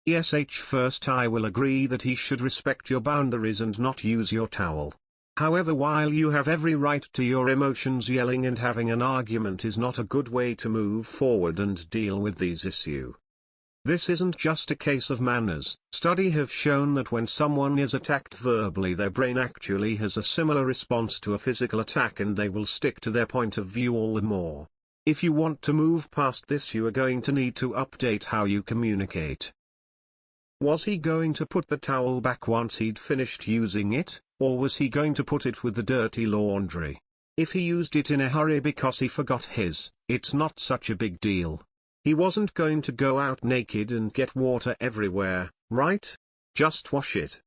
Speaker 2: ESH. First, I will agree that he should respect your boundaries and not use your towel. However, while you have every right to your emotions, yelling and having an argument is not a good way to move forward and deal with these issues. This isn't just a case of manners. Studies have shown that when someone is attacked verbally, their brain actually has a similar response to a physical attack and they will stick to their point of view all the more. If you want to move past this, you are going to need to update how you communicate. Was he going to put the towel back once he'd finished using it, or was he going to put it with the dirty laundry? If he used it in a hurry because he forgot his, it's not such a big deal. He wasn't going to go out naked and get water everywhere, right? Just wash it.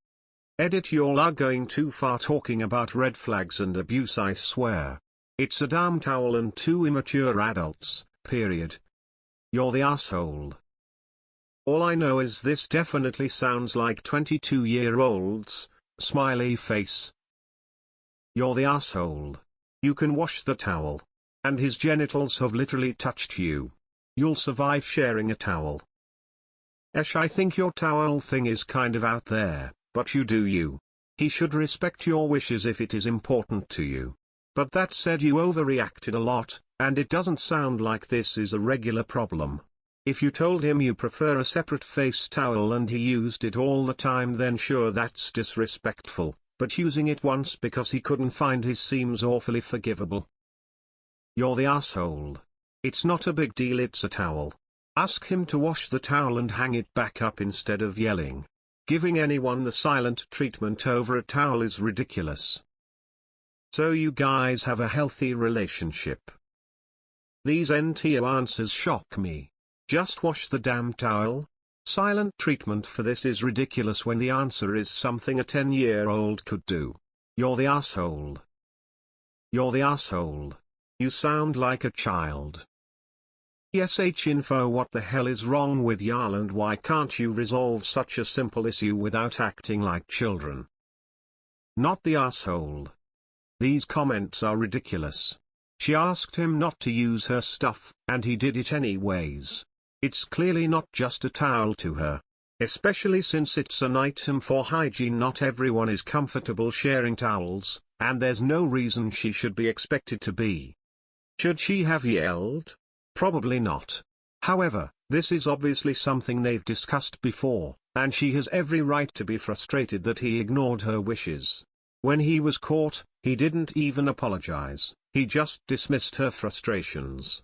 Speaker 2: Edit: y'all are going too far talking about red flags and abuse, I swear. It's a damn towel and 2 immature adults, period. You're the asshole. All I know is this definitely sounds like 22-year-olds, smiley face. You're the asshole. You can wash the towel. And his genitals have literally touched you. You'll survive sharing a towel. I think your towel thing is kind of out there, but you do you. He should respect your wishes if it is important to you. But that said, you overreacted a lot, and it doesn't sound like this is a regular problem. If you told him you prefer a separate face towel and he used it all the time, then sure, that's disrespectful, but using it once because he couldn't find his seems awfully forgivable. You're the asshole. It's not a big deal, it's a towel. Ask him to wash the towel and hang it back up instead of yelling. Giving anyone the silent treatment over a towel is ridiculous. So you guys have a healthy relationship? These NTO answers shock me. Just wash the damn towel? Silent treatment for this is ridiculous when the answer is something a 10-year-old could do. You're the asshole. You're the asshole. You sound like a child. Info: what the hell is wrong with y'all and why can't you resolve such a simple issue without acting like children? Not the asshole. These comments are ridiculous. She asked him not to use her stuff, and he did it anyways. It's clearly not just a towel to her. Especially since it's an item for hygiene. Not everyone is comfortable sharing towels, and there's no reason she should be expected to be. Should she have yelled? Probably not. However, this is obviously something they've discussed before, and she has every right to be frustrated that he ignored her wishes. When he was caught, he didn't even apologize, he just dismissed her frustrations.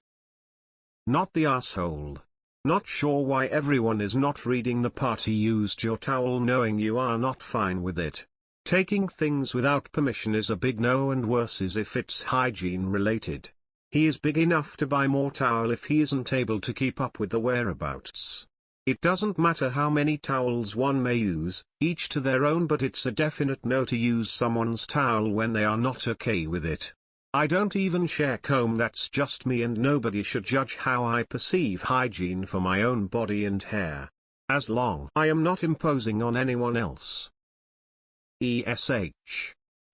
Speaker 2: Not the asshole. Not sure why everyone is not reading the part he used your towel knowing you are not fine with it. Taking things without permission is a big no, and worse is if it's hygiene related. He is big enough to buy more towel if he isn't able to keep up with the whereabouts. It doesn't matter how many towels one may use, each to their own, but it's a definite no to use someone's towel when they are not okay with it. I don't even share comb, that's just me, and nobody should judge how I perceive hygiene for my own body and hair. As long I am not imposing on anyone else.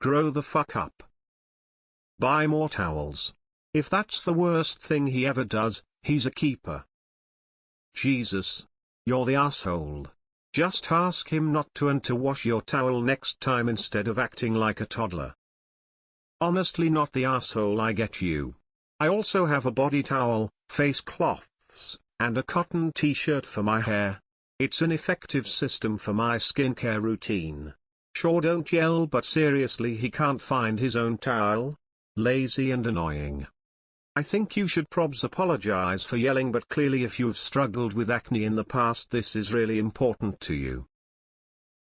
Speaker 2: Grow the fuck up. Buy more towels. If that's the worst thing he ever does, he's a keeper. Jesus. You're the asshole. Just ask him not to and to wash your towel next time instead of acting like a toddler. Honestly, not the asshole, I get you. I also have a body towel, face cloths, and a cotton t-shirt for my hair. It's an effective system for my skincare routine. Sure, don't yell, but seriously, he can't find his own towel? Lazy and annoying. I think you should probs apologize for yelling, but clearly if you've struggled with acne in the past, this is really important to you.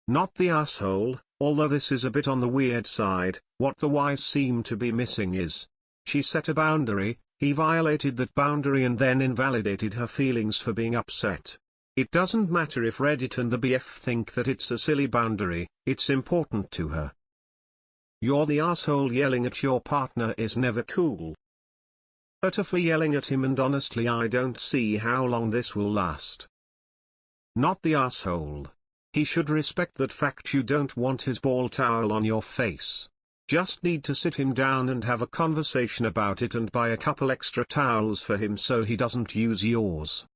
Speaker 2: Not the asshole, although this is a bit on the weird side. What the wise seem to be missing is, she set a boundary, he violated that boundary and then invalidated her feelings for being upset. It doesn't matter if Reddit and the BF think that it's a silly boundary, it's important to her. You're the asshole. Yelling at your partner is never cool. Utterly yelling at him, and honestly I don't see how long this will last. Not the asshole. He should respect that fact. You don't want his ball towel on your face. Just need to sit him down and have a conversation about it and buy a couple extra towels for him so he doesn't use yours.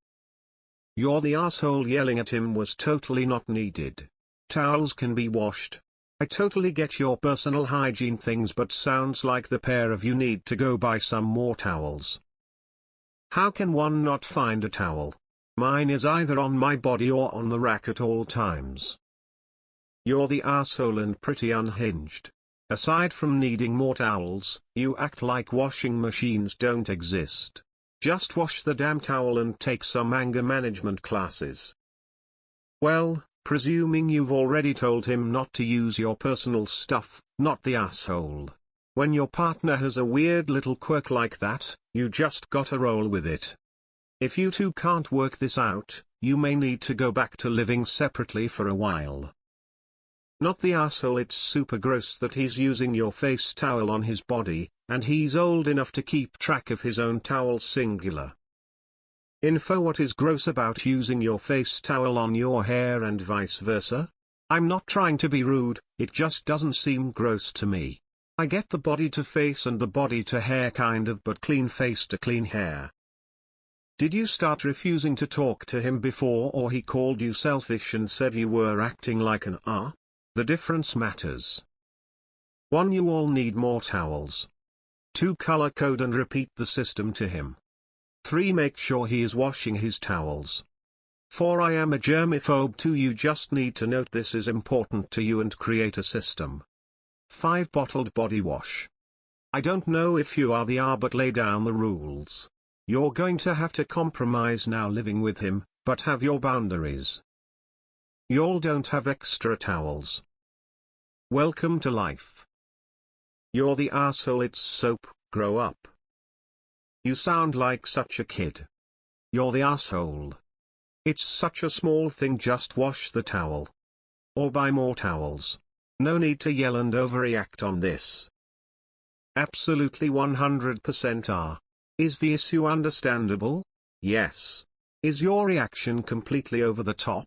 Speaker 2: You're the asshole. Yelling at him was totally not needed. Towels can be washed. I totally get your personal hygiene things, but sounds like the pair of you need to go buy some more towels. How can one not find a towel? Mine is either on my body or on the rack at all times. You're the asshole and pretty unhinged. Aside from needing more towels, you act like washing machines don't exist. Just wash the damn towel and take some anger management classes. Well, presuming you've already told him not to use your personal stuff, not the asshole. When your partner has a weird little quirk like that, you just gotta roll with it. If you two can't work this out, you may need to go back to living separately for a while. Not the asshole. It's super gross that he's using your face towel on his body, and he's old enough to keep track of his own towel singular. Info. What is gross about using your face towel on your hair and vice versa? I'm not trying to be rude, it just doesn't seem gross to me. I get the body to face and the body to hair kind of, but clean face to clean hair. Did you start refusing to talk to him before, or he called you selfish and said you were acting like an ah? The difference matters. 1. You all need more towels. 2. Color code and repeat the system to him. 3. Make sure he is washing his towels. 4. I am a germaphobe too. You just need to note this is important to you and create a system. 5. Bottled body wash. I don't know if you are the R, but lay down the rules. You're going to have to compromise now living with him, but have your boundaries. Y'all don't have extra towels. Welcome to life. You're the asshole. It's soap. Grow up. You sound like such a kid. You're the asshole. It's such a small thing, just wash the towel. Or buy more towels. No need to yell and overreact on this. Absolutely 100% are. Is the issue understandable? Yes. Is your reaction completely over the top?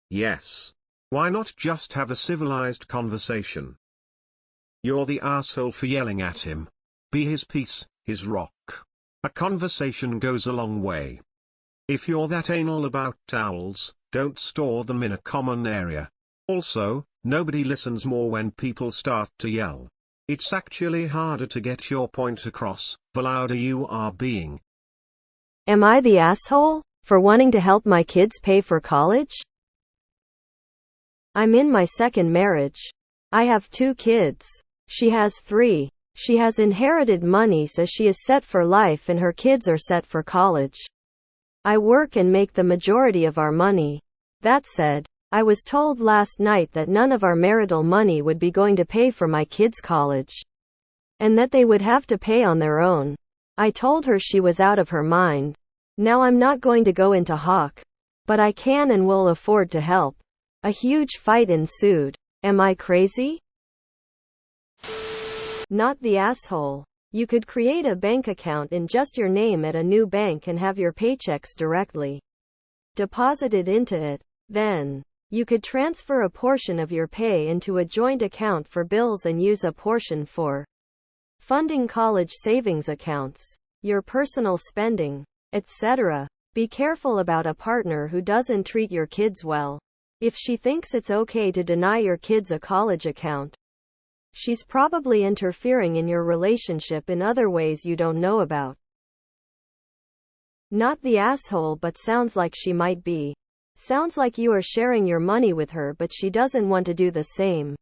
Speaker 2: Yes. Why not just have a civilized conversation? You're the asshole for yelling at him. Be his peace, his rock. A conversation goes a long way. If you're that anal about towels, don't store them in a common area. Also, nobody listens more when people start to yell. It's actually harder to get your point across, the louder you are being.
Speaker 1: Am I the asshole for wanting to help my kids pay for college? I'm in my second marriage. I have 2 kids. She has 3. She has inherited money, so she is set for life and her kids are set for college. I work and make the majority of our money. That said, I was told last night that none of our marital money would be going to pay for my kids' college, and that they would have to pay on their own. I told her she was out of her mind. Now I'm not going to go into hock, but I can and will afford to help. A huge fight ensued. Am I crazy? Not the asshole. You could create a bank account in just your name at a new bank and have your paychecks directly deposited into it. Then, you could transfer a portion of your pay into a joint account for bills and use a portion for funding college savings accounts, your personal spending, etc. Be careful about a partner who doesn't treat your kids well. If she thinks it's okay to deny your kids a college account, she's probably interfering in your relationship in other ways you don't know about. Not the asshole, but sounds like she might be. Sounds like you are sharing your money with her, but she doesn't want to do the same.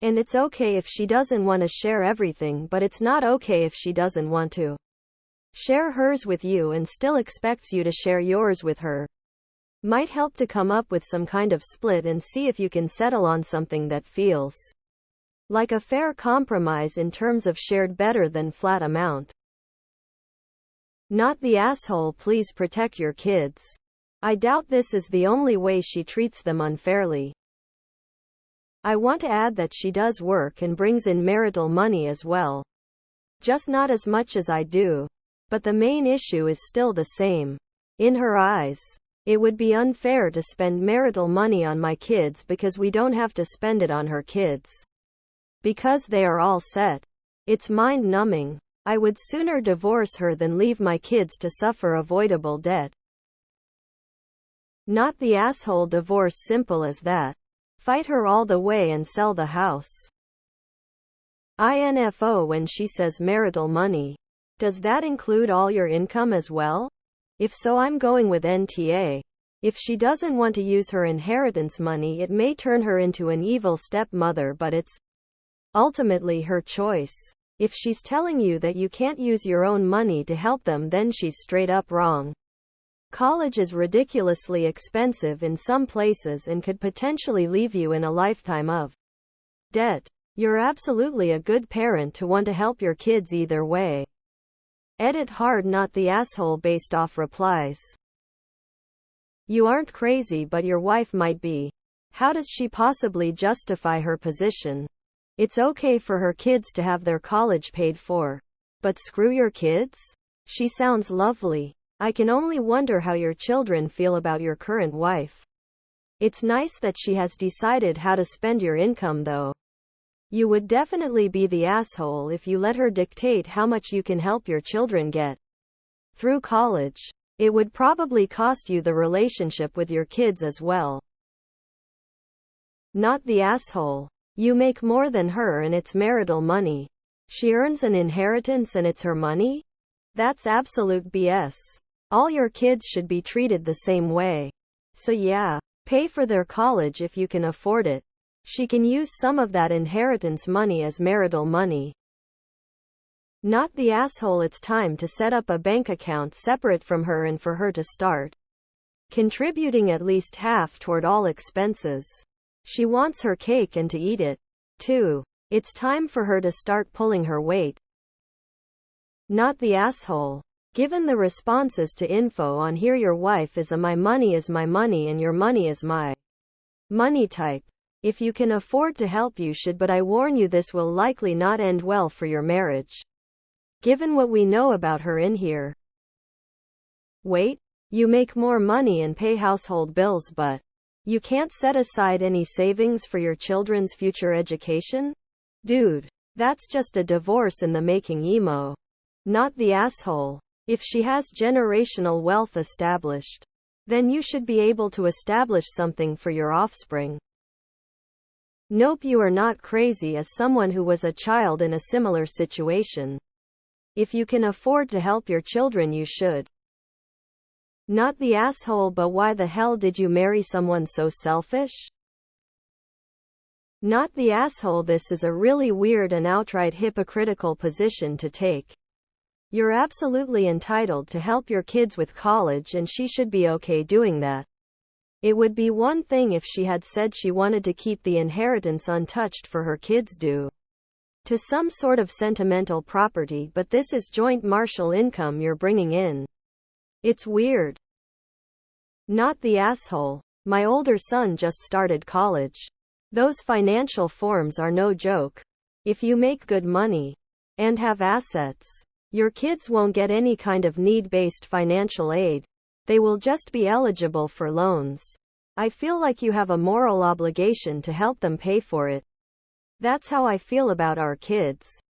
Speaker 1: And it's okay if she doesn't want to share everything, but it's not okay if she doesn't want to share hers with you and still expects you to share yours with her. Might help to come up with some kind of split and see if you can settle on something that feels like a fair compromise in terms of shared better than flat amount. Not the asshole, please protect your kids. I doubt this is the only way she treats them unfairly. I want to add that she does work and brings in marital money as well. Just not as much as I do. But the main issue is still the same. In her eyes, it would be unfair to spend marital money on my kids because we don't have to spend it on her kids. Because they are all set. It's mind-numbing. I would sooner divorce her than leave my kids to suffer avoidable debt. Not the asshole, divorce, simple as that. Fight her all the way and sell the house. Info when she says marital money. Does that include all your income as well? If so, I'm going with NTA. If she doesn't want to use her inheritance money, it may turn her into an evil stepmother, but it's ultimately her choice. If she's telling you that you can't use your own money to help them, then she's straight up wrong. College is ridiculously expensive in some places and could potentially leave you in a lifetime of debt. You're absolutely a good parent to want to help your kids either way. Edit hard, not the asshole, based off replies. You aren't crazy, but your wife might be. How does she possibly justify her position? It's okay for her kids to have their college paid for. But screw your kids? She sounds lovely. I can only wonder how your children feel about your current wife. It's nice that she has decided how to spend your income, though. You would definitely be the asshole if you let her dictate how much you can help your children get through college. It would probably cost you the relationship with your kids as well. Not the asshole. You make more than her and it's marital money. She earns an inheritance and it's her money? That's absolute BS. All your kids should be treated the same way. So yeah, pay for their college if you can afford it. She can use some of that inheritance money as marital money. Not the asshole. It's time to set up a bank account separate from her and for her to start contributing at least half toward all expenses. She wants her cake and to eat it, too. It's time for her to start pulling her weight. Not the asshole. Given the responses to info on here, your wife is a my money is my money and your money is my money type. If you can afford to help, you should, but I warn you, this will likely not end well for your marriage. Given what we know about her in here. Wait, you make more money and pay household bills, but you can't set aside any savings for your children's future education? Dude, that's just a divorce in the making, emo. Not the asshole. If she has generational wealth established, then you should be able to establish something for your offspring. Nope, you are not crazy. As someone who was a child in a similar situation, if you can afford to help your children, you should. Not the asshole. But why the hell did you marry someone so selfish? Not the asshole. This is a really weird and outright hypocritical position to take. You're absolutely entitled to help your kids with college, and she should be okay doing that. It would be one thing if she had said she wanted to keep the inheritance untouched for her kids due to some sort of sentimental property, but this is joint marital income you're bringing in. It's weird. Not the asshole. My older son just started college. Those financial forms are no joke. If you make good money and have assets, your kids won't get any kind of need-based financial aid. They will just be eligible for loans. I feel like you have a moral obligation to help them pay for it. That's how I feel about our kids.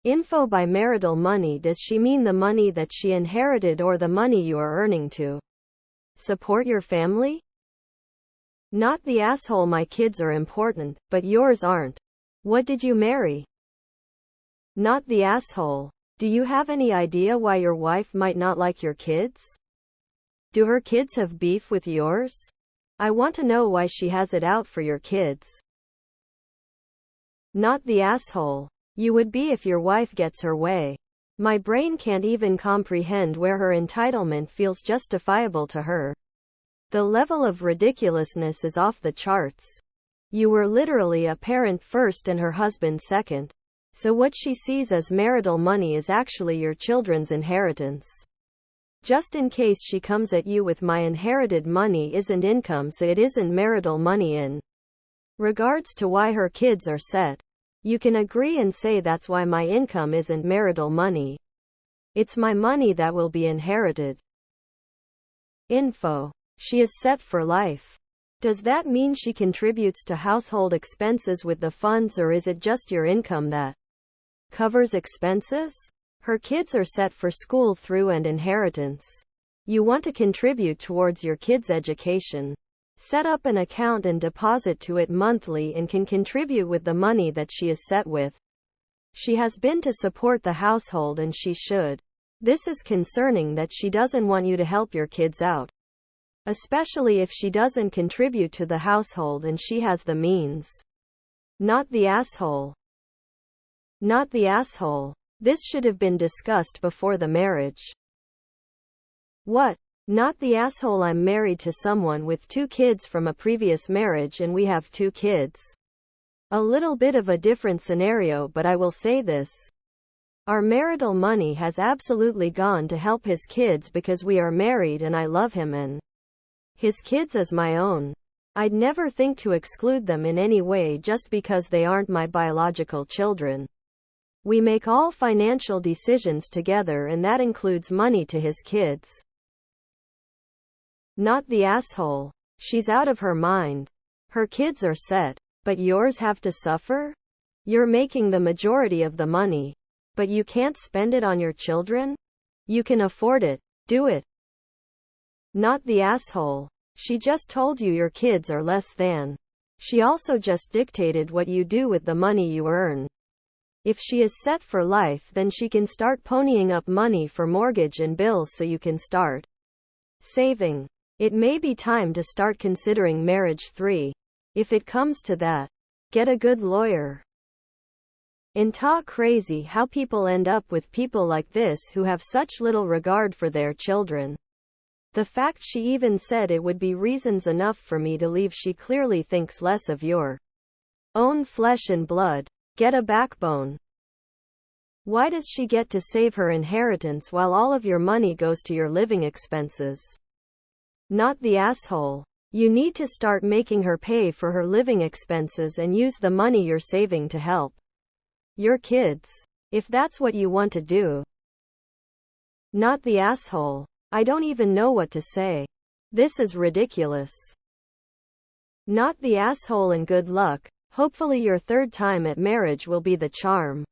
Speaker 1: Info by marital money. Does she mean the money that she inherited or the money you are earning to support your family? Not the asshole. My kids are important, but yours aren't. What did you marry? Not the asshole. Do you have any idea why your wife might not like your kids? Do her kids have beef with yours? I want to know why she has it out for your kids. Not the asshole you would be if your wife gets her way. My brain can't even comprehend where her entitlement feels justifiable to her. The level of ridiculousness is off the charts. You were literally a parent first and her husband second. So what she sees as marital money is actually your children's inheritance. Just in case she comes at you with my inherited money isn't income, so it isn't marital money in regards to why her kids are set. You can agree and say that's why my income isn't marital money. It's my money that will be inherited. Info. She is set for life. Does that mean she contributes to household expenses with the funds, or is it just your income that covers expenses? Her kids are set for school through and inheritance. You want to contribute towards your kids' education. Set up an account and deposit to it monthly and can contribute with the money that she is set with. She has been to support the household and she should. This is concerning that she doesn't want you to help your kids out. Especially if she doesn't contribute to the household and she has the means. Not the asshole. Not the asshole. This should have been discussed before the marriage. What? Not the asshole. I'm married to someone with 2 kids from a previous marriage and we have 2 kids. A little bit of a different scenario, but I will say this. Our marital money has absolutely gone to help his kids because we are married and I love him and his kids as my own. I'd never think to exclude them in any way just because they aren't my biological children. We make all financial decisions together and that includes money to his kids. Not the asshole. She's out of her mind. Her kids are set. But yours have to suffer? You're making the majority of the money. But you can't spend it on your children? You can afford it. Do it. Not the asshole. She just told you your kids are less than. She also just dictated what you do with the money you earn. If she is set for life, then she can start ponying up money for mortgage and bills so you can start saving. It may be time to start considering marriage 3. If it comes to that, get a good lawyer. Talk crazy how people end up with people like this who have such little regard for their children. The fact she even said it would be reasons enough for me to leave. She clearly thinks less of your own flesh and blood. Get a backbone. Why does she get to save her inheritance while all of your money goes to your living expenses? Not the asshole. You need to start making her pay for her living expenses and use the money you're saving to help your kids. If that's what you want to do. Not the asshole. I don't even know what to say. This is ridiculous. Not the asshole and good luck. Hopefully your 3rd time at marriage will be the charm.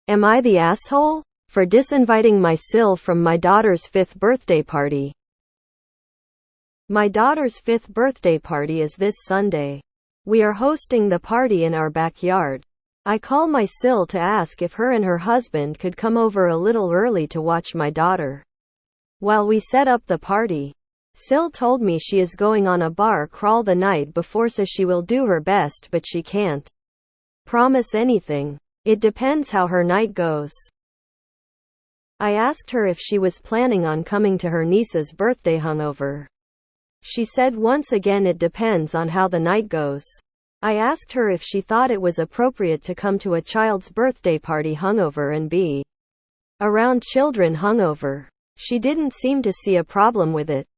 Speaker 1: Am I the asshole for disinviting my Sil from my daughter's 5th birthday party? My daughter's 5th birthday party is this Sunday. We are hosting the party in our backyard. I call my Sil to ask if her and her husband could come over a little early to watch my daughter while we set up the party. Sil told me she is going on a bar crawl the night before, so she will do her best, but she can't promise anything. It depends how her night goes. I asked her if she was planning on coming to her niece's birthday hungover. She said once again it depends on how the night goes. I asked her if she thought it was appropriate to come to a child's birthday party hungover and be around children hungover. She didn't seem to see a problem with it.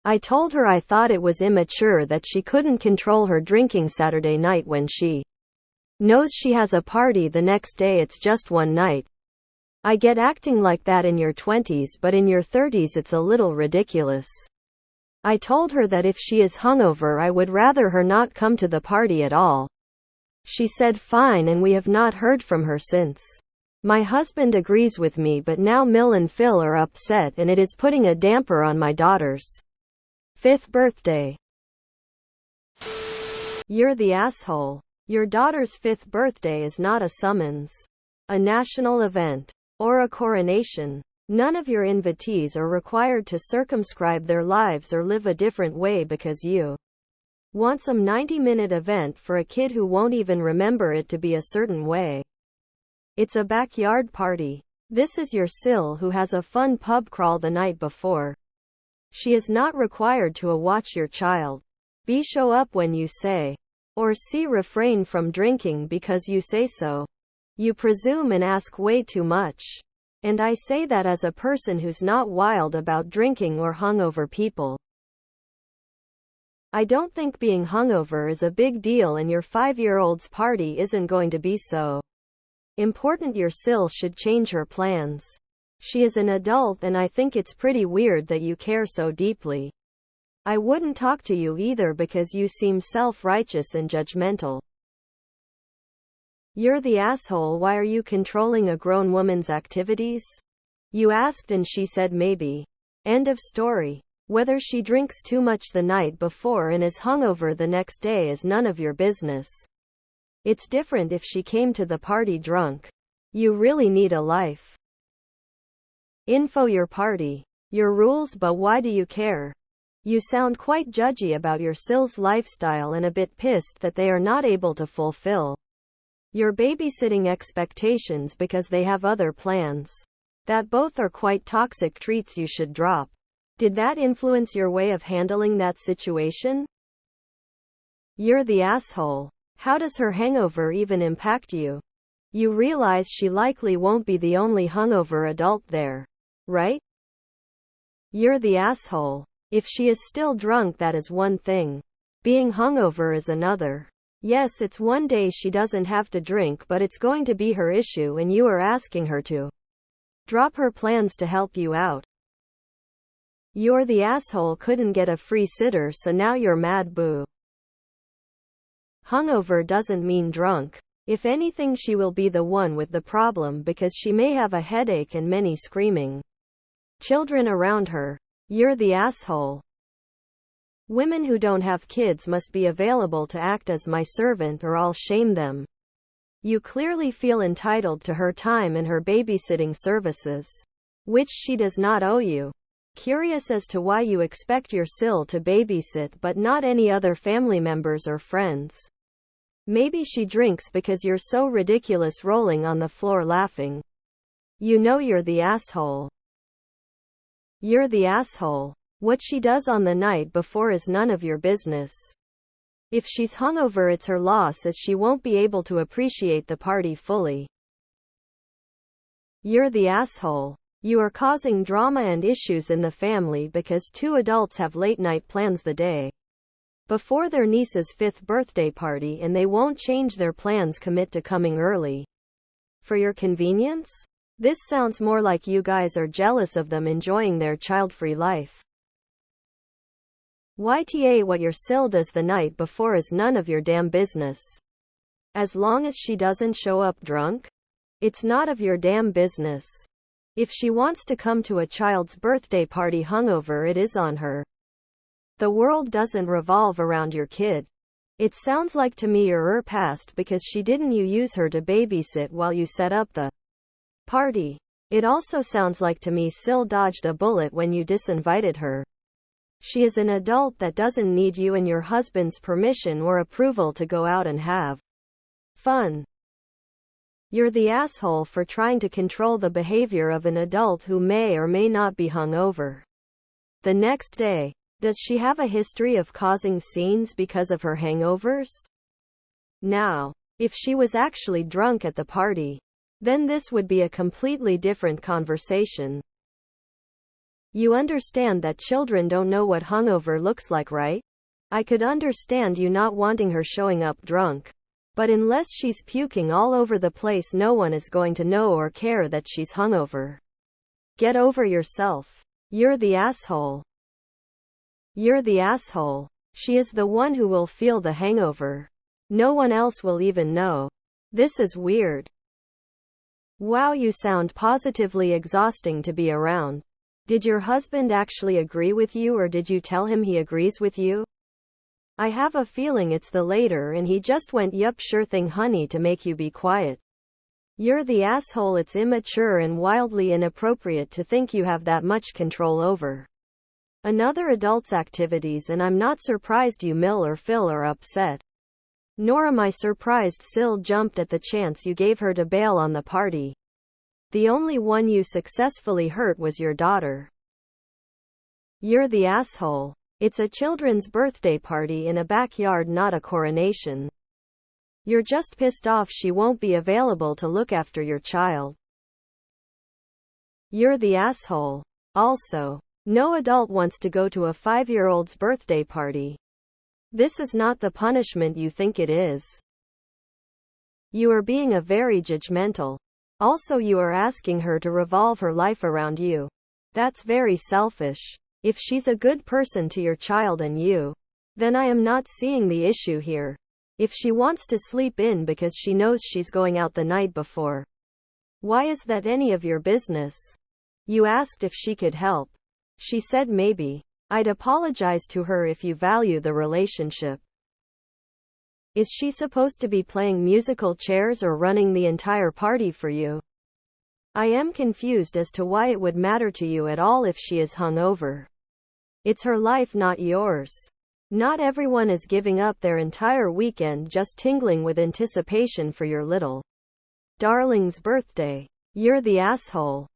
Speaker 1: I told her I thought it was immature that she couldn't control her drinking Saturday night when she knows she has a party the next day. It's just one night. I get acting like that in your 20s, but in your 30s it's a little ridiculous. I told her that if she is hungover I would rather her not come to the party at all. She said fine, and we have not heard from her since. My husband agrees with me, but now Mill and Phil are upset and it is putting a damper on my daughter's 5th birthday. You're the asshole. Your daughter's 5th birthday is not a summons. a national event, or a coronation. None of your invitees are required to circumscribe their lives or live a different way because you want some 90-minute event for a kid who won't even remember it to be a certain way. It's a backyard party. This is your Sil who has a fun pub crawl the night before. She is not required to watch your child. B. Show up when you say. Or C. Refrain from drinking because you say so. You presume and ask way too much. And I say that as a person who's not wild about drinking or hungover people. I don't think being hungover is a big deal, and your 5-year-old's party isn't going to be so important. Your Sil should change her plans. She is an adult, and I think it's pretty weird that you care so deeply. I wouldn't talk to you either because you seem self-righteous and judgmental. You're the asshole. Why are you controlling a grown woman's activities? You asked and she said maybe. End of story. Whether she drinks too much the night before and is hungover the next day is none of your business. It's different if she came to the party drunk. You really need a life. Info: your party. Your rules, but why do you care? You sound quite judgy about your Sil's lifestyle and a bit pissed that they are not able to fulfill your babysitting expectations because they have other plans. That both are quite toxic treats you should drop. Did that influence your way of handling that situation? You're the asshole. How does her hangover even impact you? You realize she likely won't be the only hungover adult there, right? You're the asshole. If she is still drunk, that is one thing. Being hungover is another. Yes, it's one day she doesn't have to drink, but it's going to be her issue, and you are asking her to drop her plans to help you out. You're the asshole. Couldn't get a free sitter, so now you're mad. Boo. Hungover doesn't mean drunk. If anything, she will be the one with the problem because she may have a headache and many screaming children around her. You're the asshole. Women who don't have kids must be available to act as my servant or I'll shame them. You clearly feel entitled to her time and her babysitting services, which she does not owe you. Curious as to why you expect your Sil to babysit but not any other family members or friends. Maybe she drinks because you're so ridiculous, rolling on the floor laughing. You know you're the asshole. You're the asshole. What she does on the night before is none of your business. If she's hungover, it's her loss, as she won't be able to appreciate the party fully. You're the asshole. You are causing drama and issues in the family because 2 adults have late-night plans the day before their niece's 5th birthday party, and they won't change their plans, commit to coming early for your convenience? This sounds more like you guys are jealous of them enjoying their child-free life. YTA, what your Sil does the night before is none of your damn business. As long as she doesn't show up drunk, it's not of your damn business. If she wants to come to a child's birthday party hungover, it is on her. The world doesn't revolve around your kid. It sounds like to me you're past because she didn't you use her to babysit while you set up the party. It also sounds like to me Sil dodged a bullet when you disinvited her. She is an adult that doesn't need you and your husband's permission or approval to go out and have fun. You're the asshole for trying to control the behavior of an adult who may or may not be hungover. The next day, does she have a history of causing scenes because of her hangovers? Now, if she was actually drunk at the party, then this would be a completely different conversation. You understand that children don't know what hungover looks like, right? I could understand you not wanting her showing up drunk. But unless she's puking all over the place, no one is going to know or care that she's hungover. Get over yourself. You're the asshole. You're the asshole. She is the one who will feel the hangover. No one else will even know. This is weird. Wow, you sound positively exhausting to be around. Did your husband actually agree with you, or did you tell him he agrees with you? I have a feeling it's the later, and he just went yup, sure thing honey, to make you be quiet. You're the asshole. It's immature and wildly inappropriate to think you have that much control over another adult's activities, and I'm not surprised you Mill or Phil are upset. Nor am I surprised Syl jumped at the chance you gave her to bail on the party. The only one you successfully hurt was your daughter. You're the asshole. It's a children's birthday party in a backyard, not a coronation. You're just pissed off she won't be available to look after your child. You're the asshole. Also, no adult wants to go to a 5-year-old's birthday party. This is not the punishment you think it is. You are being a very judgmental. Also, you are asking her to revolve her life around you. That's very selfish. If she's a good person to your child and you, then I am not seeing the issue here. If she wants to sleep in because she knows she's going out the night before, why is that any of your business? You asked if she could help. She said maybe. I'd apologize to her if you value the relationship. Is she supposed to be playing musical chairs or running the entire party for you? I am confused as to why it would matter to you at all if she is hungover. It's her life, not yours. Not everyone is giving up their entire weekend just tingling with anticipation for your little darling's birthday. You're the asshole.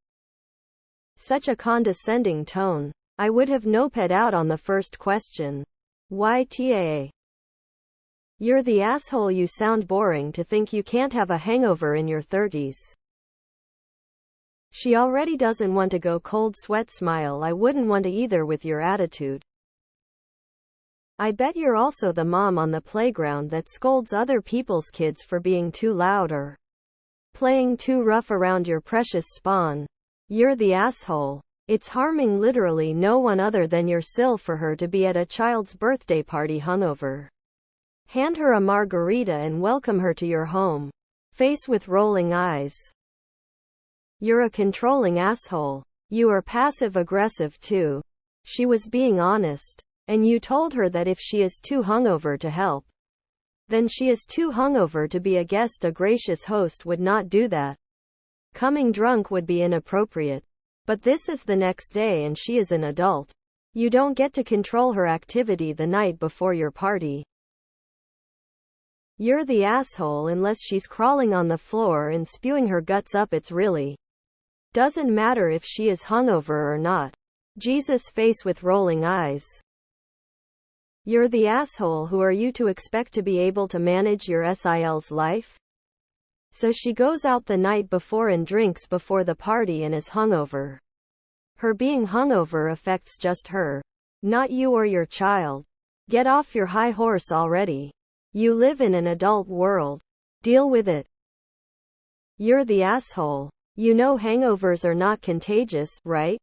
Speaker 1: Such a condescending tone. I would have no-ped out on the first question. YTA. You're the asshole. You sound boring to think you can't have a hangover in your 30s. She already doesn't want to go. Cold sweat smile. I wouldn't want to either with your attitude. I bet you're also the mom on the playground that scolds other people's kids for being too loud or playing too rough around your precious spawn. You're the asshole. It's harming literally no one other than your Syl for her to be at a child's birthday party hungover. Hand her a margarita and welcome her to your home. Face with rolling eyes. You're a controlling asshole. You are passive-aggressive too. She was being honest. And you told her that if she is too hungover to help, then she is too hungover to be a guest. A gracious host would not do that. Coming drunk would be inappropriate. But this is the next day and she is an adult. You don't get to control her activity the night before your party. You're the asshole unless she's crawling on the floor and spewing her guts up. It's really doesn't matter if she is hungover or not. Jesus face with rolling eyes. You're the asshole. Who are you to expect to be able to manage your SIL's life? So she goes out the night before and drinks before the party and is hungover. Her being hungover affects just her, not you or your child. Get off your high horse already. You live in an adult world. Deal with it. You're the asshole. You know hangovers are not contagious, right?